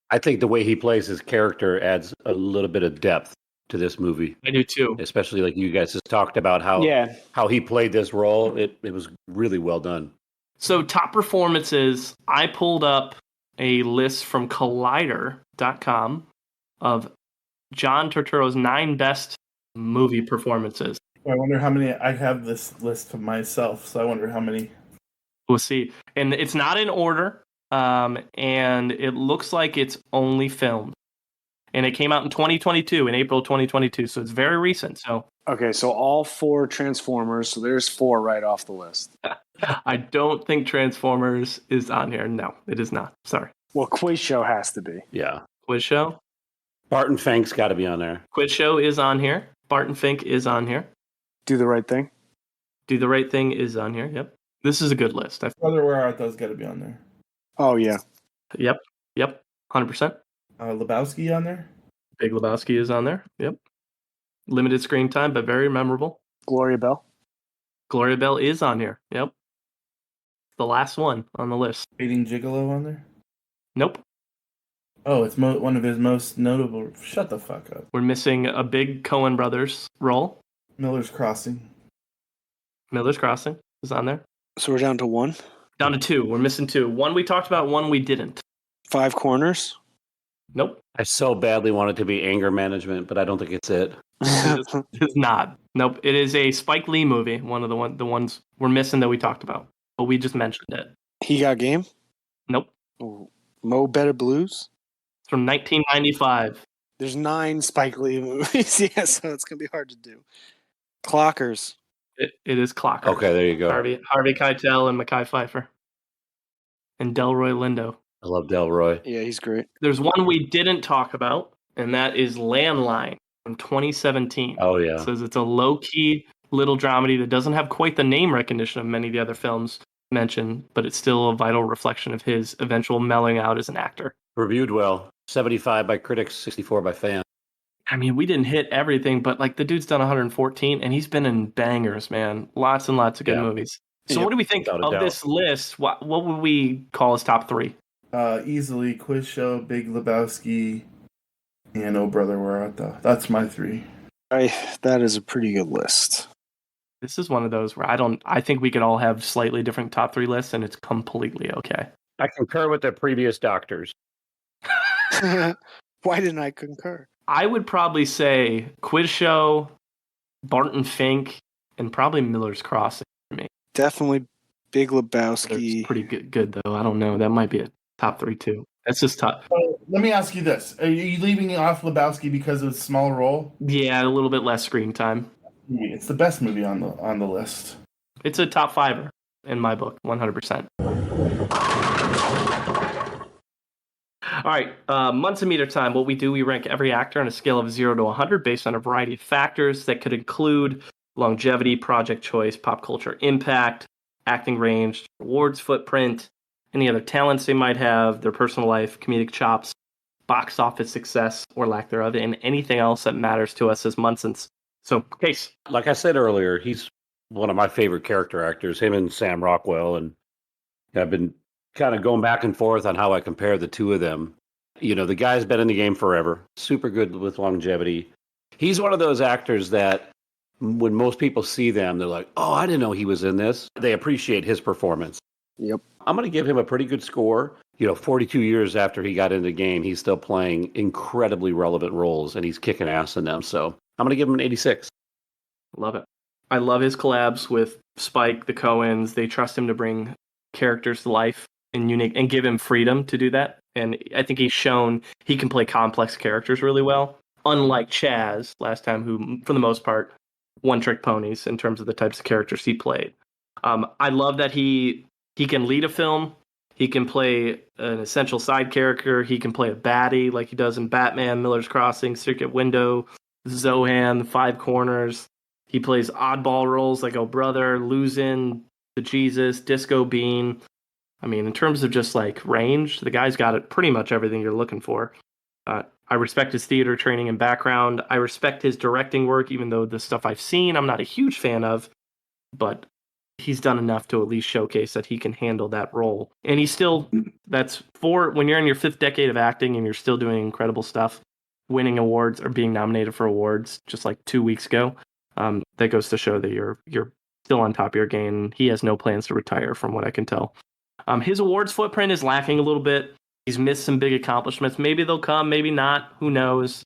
I think the way he plays his character adds a little bit of depth to this movie. I do too. Especially like you guys just talked about how he played this role. It was really well done. So top performances, I pulled up a list from Collider.com of John Turturro's 9 best movie performances. I wonder how many. I have this list of myself, so I wonder how many. We'll see. And it's not in order, and it looks like it's only filmed. And it came out in 2022, in April 2022, so it's very recent. So okay, so all 4 Transformers, so there's 4 right off the list. I don't think Transformers is on here. No, it is not. Sorry. Well, Quiz Show has to be. Yeah. Quiz Show? Barton Fink's got to be on there. Quiz Show is on here. Barton Fink is on here. Do the Right Thing? Do the Right Thing is on here. Yep. This is a good list. Brother, Where Art Thou's got to be on there. Oh, yeah. Yep. 100%. Lebowski on there? Big Lebowski is on there. Yep. Limited screen time, but very memorable. Gloria Bell? Gloria Bell is on here. Yep. The last one on the list. Dating Gigolo on there? Nope. Oh, it's one of his most notable. Shut the fuck up. We're missing a big Coen Brothers role. Miller's Crossing. Miller's Crossing is on there. So we're down to one. Down to two. We're missing two. One we talked about, one we didn't. Five Corners. Nope. I so badly want it to be Anger Management, but I don't think it's it. It's not. Nope. It is a Spike Lee movie. One of the ones we're missing that we talked about, but we just mentioned it. He Got Game. Nope. Ooh. Mo Better Blues. It's from 1995. There's 9 Spike Lee movies. Yeah, so it's gonna be hard to do. Clockers. It is Clocker. Okay, there you go. Harvey Keitel and Mekhi Phifer. And Delroy Lindo. I love Delroy. Yeah, he's great. There's one we didn't talk about, and that is Landline from 2017. Oh, yeah. It says it's a low-key little dramedy that doesn't have quite the name recognition of many of the other films mentioned, but it's still a vital reflection of his eventual mellowing out as an actor. Reviewed well. 75 by critics, 64 by fans. I mean, we didn't hit everything, but like the dude's done 114, and he's been in bangers, man. Lots and lots of good movies. So what do we think of this list? What would we call his top 3? Easily Quiz Show, Big Lebowski, and Oh Brother, Where Art Thou? That's my 3. That is a pretty good list. This is one of those where I think we could all have slightly different top 3 lists, and it's completely okay. I concur with the previous doctors. Why didn't I concur? I would probably say Quiz Show, Barton Fink, and probably Miller's Crossing for me. Definitely Big Lebowski. It's pretty good though. I don't know. That might be a top 3 too. That's just tough. Let me ask you this: are you leaving off Lebowski because of his small role? Yeah, a little bit less screen time. It's the best movie on the list. It's a top 5er in my book, 100%. All right, Munson Meter time. What we do, we rank every actor on a scale of 0 to 100 based on a variety of factors that could include longevity, project choice, pop culture impact, acting range, awards footprint, any other talents they might have, their personal life, comedic chops, box office success or lack thereof, and anything else that matters to us as Munsons. So, Case. Like I said earlier, he's one of my favorite character actors, him and Sam Rockwell, and I've been kind of going back and forth on how I compare the two of them. You know, the guy's been in the game forever, super good with longevity. He's one of those actors that when most people see them, they're like, oh, I didn't know he was in this. They appreciate his performance. Yep. I'm going to give him a pretty good score. You know, 42 years after he got into the game, he's still playing incredibly relevant roles, and he's kicking ass in them. So I'm going to give him an 86. Love it. I love his collabs with Spike, the Coens. They trust him to bring characters to life and unique and give him freedom to do that. And I think he's shown he can play complex characters really well. Unlike Chaz last time, who, for the most part, one-trick ponies in terms of the types of characters he played. I love that he can lead a film. He can play an essential side character. He can play a baddie like he does in Batman, Miller's Crossing, Circuit Window, Zohan, The Five Corners. He plays oddball roles like Oh Brother, Losing, The Jesus, Disco Bean. I mean, in terms of just like range, the guy's got it pretty much everything you're looking for. I respect his theater training and background. I respect his directing work, even though the stuff I've seen I'm not a huge fan of. But he's done enough to at least showcase that he can handle that role. And he's still, that's for when you're in your 5th decade of acting and you're still doing incredible stuff, winning awards or being nominated for awards just like 2 weeks ago. That goes to show that you're still on top of your game. He has no plans to retire from what I can tell. His awards footprint is lacking a little bit. He's missed some big accomplishments. Maybe they'll come, maybe not. Who knows?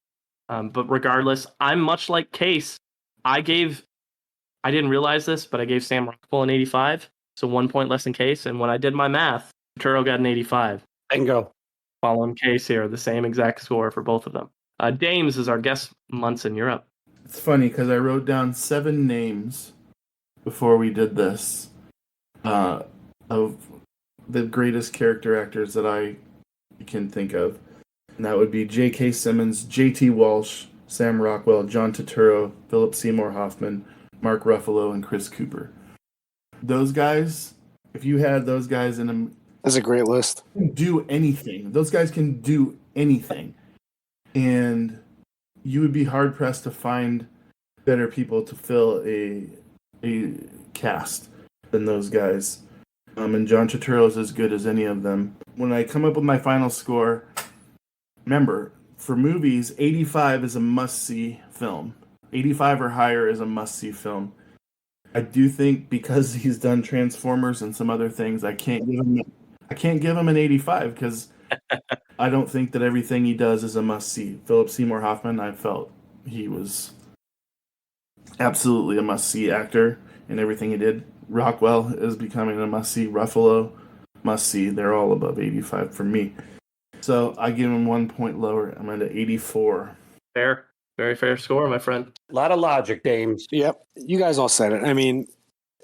But regardless, I'm much like Case. I didn't realize this, but I gave Sam Rockwell an 85, so 1 point less than Case. And when I did my math, Turturro got an 85. Bingo. Following Case here, the same exact score for both of them. Dames is our guest. Munson, you're up. It's funny because I wrote down 7 names before we did this of the greatest character actors that I can think of. And that would be J.K. Simmons, J.T. Walsh, Sam Rockwell, John Turturro, Philip Seymour Hoffman, Mark Ruffalo, and Chris Cooper. Those guys, if you had those guys in them, that's a great list. Do anything. Those guys can do anything. And you would be hard pressed to find better people to fill a cast than those guys. And John Turturro is as good as any of them. When I come up with my final score, remember, for movies, 85 is a must-see film. 85 or higher is a must-see film. I do think because he's done Transformers and some other things, I can't give him an 85 because I don't think that everything he does is a must-see. Philip Seymour Hoffman, I felt he was absolutely a must-see actor in everything he did. Rockwell is becoming a must-see. Ruffalo, must-see. They're all above 85 for me. So I give him 1 point lower. I'm at 84. Fair. Very fair score, my friend. A lot of logic, Dames. Yep. You guys all said it. I mean,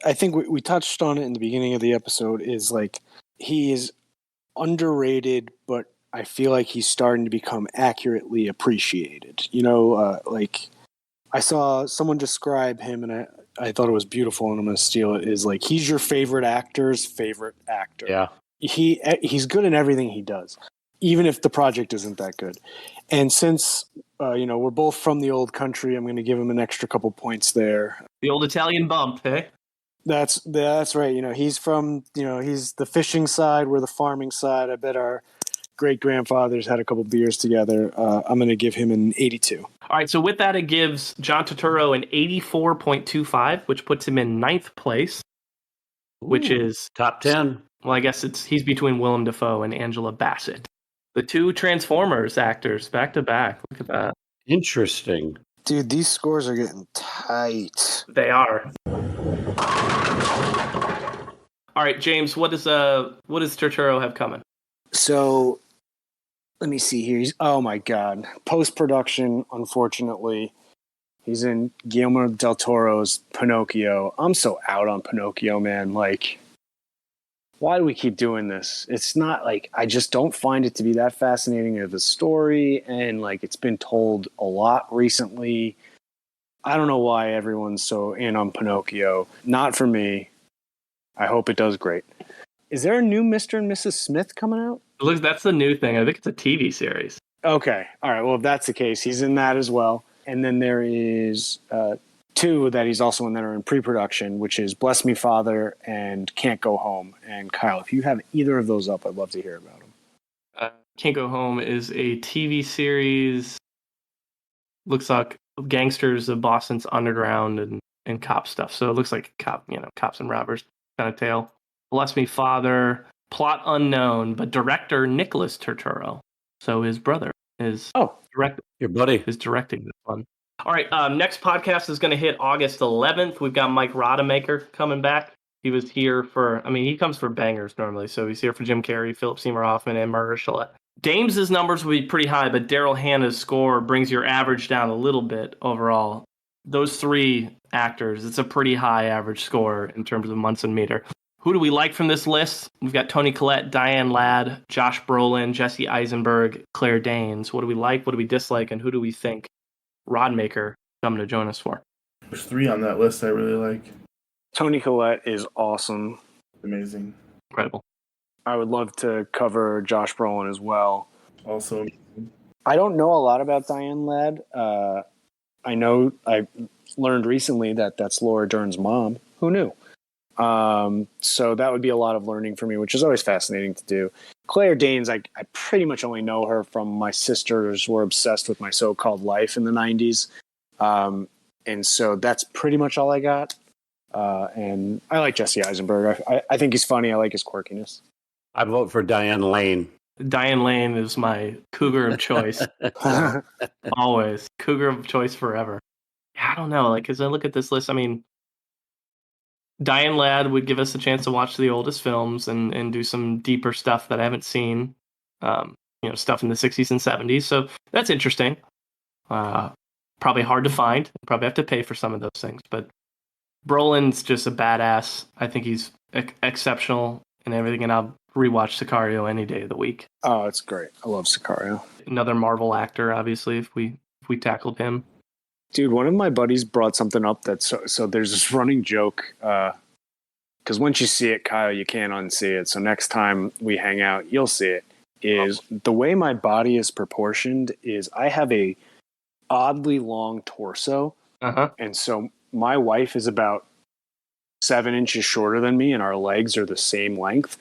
I think we touched on it in the beginning of the episode is like he is underrated, but I feel like he's starting to become accurately appreciated. You know, like I saw someone describe him and I thought it was beautiful and I'm going to steal it is like he's your favorite actor's favorite actor. Yeah. He's good in everything he does, even if the project isn't that good. And since we're both from the old country, I'm going to give him an extra couple points there. The old Italian bump, eh? That's right. You know, he's from, he's the fishing side, we're the farming side. I bet our great grandfathers had a couple beers together. I'm going to give him an 82. All right. So with that, it gives John Turturro an 84.25, which puts him in 9th place, which is top 10. Well, I guess he's between Willem Dafoe and Angela Bassett. The two Transformers actors back to back. Look at that. Interesting. Dude, these scores are getting tight. They are. All right, James, what does Turturro have coming? So, let me see here. Oh my God. Post-production, unfortunately, he's in Guillermo del Toro's Pinocchio. I'm so out on Pinocchio, man. Like, why do we keep doing this? It's not like I just don't find it to be that fascinating of a story, and like it's been told a lot recently. I don't know why everyone's so in on Pinocchio. Not for me. I hope it does great. Is there a new Mr. and Mrs. Smith coming out? Look, that's the new thing. I think it's a TV series. Okay. All right. Well, if that's the case, he's in that as well. And then there is two that he's also in that are in pre-production, which is Bless Me Father and Can't Go Home. And Kyle, if you have either of those up, I'd love to hear about them. Can't Go Home is a TV series. Looks like gangsters of Boston's underground and cop stuff. So it looks like cops and robbers kind of tale. Bless Me Father, plot unknown, but director Nicholas Turturro. So his brother is your buddy is directing this one. All right, next podcast is going to hit August 11th. We've got Mike Rodemaker coming back. He was here he comes for bangers normally, so he's here for Jim Carrey, Philip Seymour Hoffman, and Mahershala. Dames' numbers will be pretty high, but Daryl Hannah's score brings your average down a little bit overall. Those three actors, it's a pretty high average score in terms of Munson Meter. Who do we like from this list? We've got Toni Collette, Diane Ladd, Josh Brolin, Jesse Eisenberg, Claire Danes. What do we like? What do we dislike? And who do we think Rodemaker coming to join us for? There's 3 on that list I really like. Toni Collette is awesome. Amazing. Incredible. I would love to cover Josh Brolin as well. Also amazing. I don't know a lot about Diane Ladd. I know I learned recently that that's Laura Dern's mom. Who knew? So that would be a lot of learning for me, which is always fascinating to do. Claire Danes, I pretty much only know her from my sisters were obsessed with My So-Called Life in the 90s. And so that's pretty much all I got. And I like Jesse Eisenberg. I think he's funny. I like his quirkiness. I vote for Diane Lane. Diane Lane is my cougar of choice. Always. Cougar of choice forever. I don't know. Like, as I look at this list, I mean, Diane Ladd would give us a chance to watch the oldest films and do some deeper stuff that I haven't seen. Stuff in the 60s and 70s. So that's interesting. Probably hard to find. Probably have to pay for some of those things. But Brolin's just a badass. I think he's exceptional in everything, and I'll rewatch Sicario any day of the week. Oh, it's great. I love Sicario. Another Marvel actor, obviously, if we tackled him. Dude, one of my buddies brought something up that so there's this running joke because once you see it, Kyle, you can't unsee it. So next time we hang out, you'll see it. Is the way my body is proportioned is I have a oddly long torso, and so my wife is about 7 inches shorter than me, and our legs are the same length.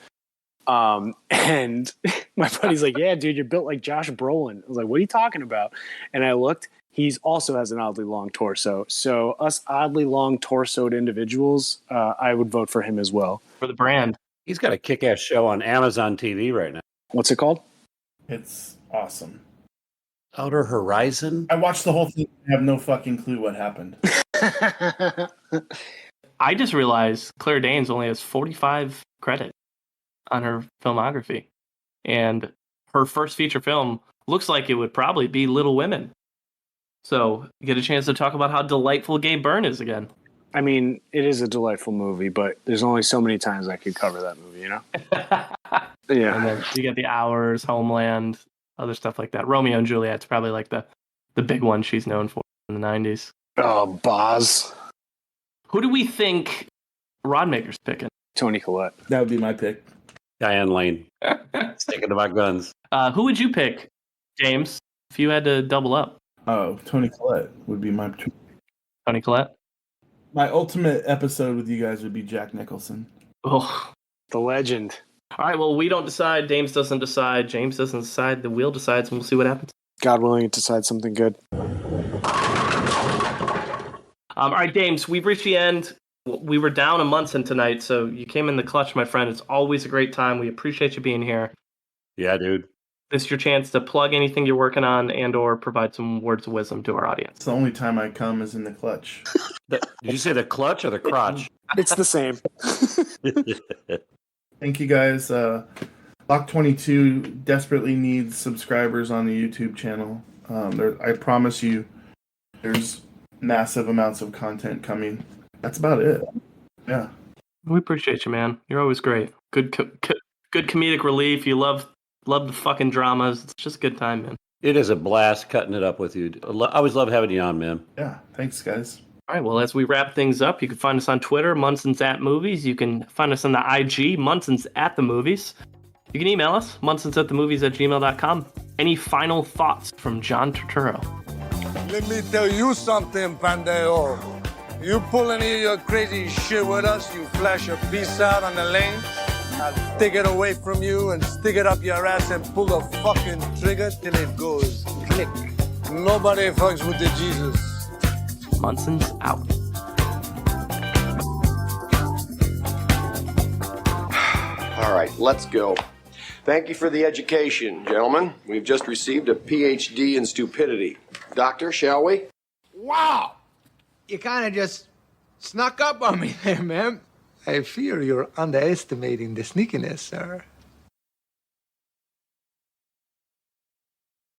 And My buddy's like, yeah, dude, you're built like Josh Brolin. I was like, what are you talking about? And I looked. He's also has an oddly long torso. So us oddly long torsoed individuals, I would vote for him as well. For the brand. He's got a kick-ass show on Amazon TV right now. What's it called? It's awesome. Outer Horizon? I watched the whole thing. I have no fucking clue what happened. I just realized Claire Danes only has 45 credits on her filmography. And her first feature film looks like it would probably be Little Women. So you get a chance to talk about how delightful Gabe Byrne is again. I mean, it is a delightful movie, but there's only so many times I could cover that movie, you know? Yeah. And then you get The Hours, Homeland, other stuff like that. Romeo and Juliet's probably like the big one she's known for in the 90s. Oh, Boz. Who do we think Rodmaker's picking? Toni Collette. That would be my pick. Diane Lane. Sticking to my guns. Who would you pick, James, if you had to double up? Oh, Toni Collette would be my... Toni Collette? My ultimate episode with you guys would be Jack Nicholson. Oh, The legend. all right, well, we don't decide. James doesn't decide. James doesn't decide. The wheel decides, and we'll see what happens. God willing, it decides something good. All right, James, we've reached the end. We were down a Munson tonight, so you came in the clutch, my friend. It's always a great time. We appreciate you being here. Yeah, dude. This is your chance to plug anything you're working on and or provide some words of wisdom to our audience. It's the only time I come is in the clutch. Did you say the clutch or the crotch? It's the same. Thank you guys. Lock 22 desperately needs subscribers on the YouTube channel. I promise you there's massive amounts of content coming. That's about it. Yeah. We appreciate you, man. You're always great. Good comedic relief. You love the fucking dramas. It's just a good time, man. It is a blast cutting it up with you. I always love having you on, man. Yeah. Thanks, guys. All right, well, as we wrap things up, you can find us on Twitter, Munsons at Movies. You can find us on the IG, Munsons at the Movies. You can email us, munsonsatthemovies@gmail.com. Any final thoughts from John Turturro? Let me tell you something, Pandeo. You pull any of your crazy shit with us, you flash your piece out on the lane, I'll take it away from you and stick it up your ass and pull the fucking trigger till it goes click. Nobody fucks with the Jesus. Munsons out. All right, let's go. Thank you for the education, gentlemen. We've just received a PhD in stupidity. Doctor, shall we? Wow! You kind of just snuck up on me there, man. I fear you're underestimating the sneakiness, sir.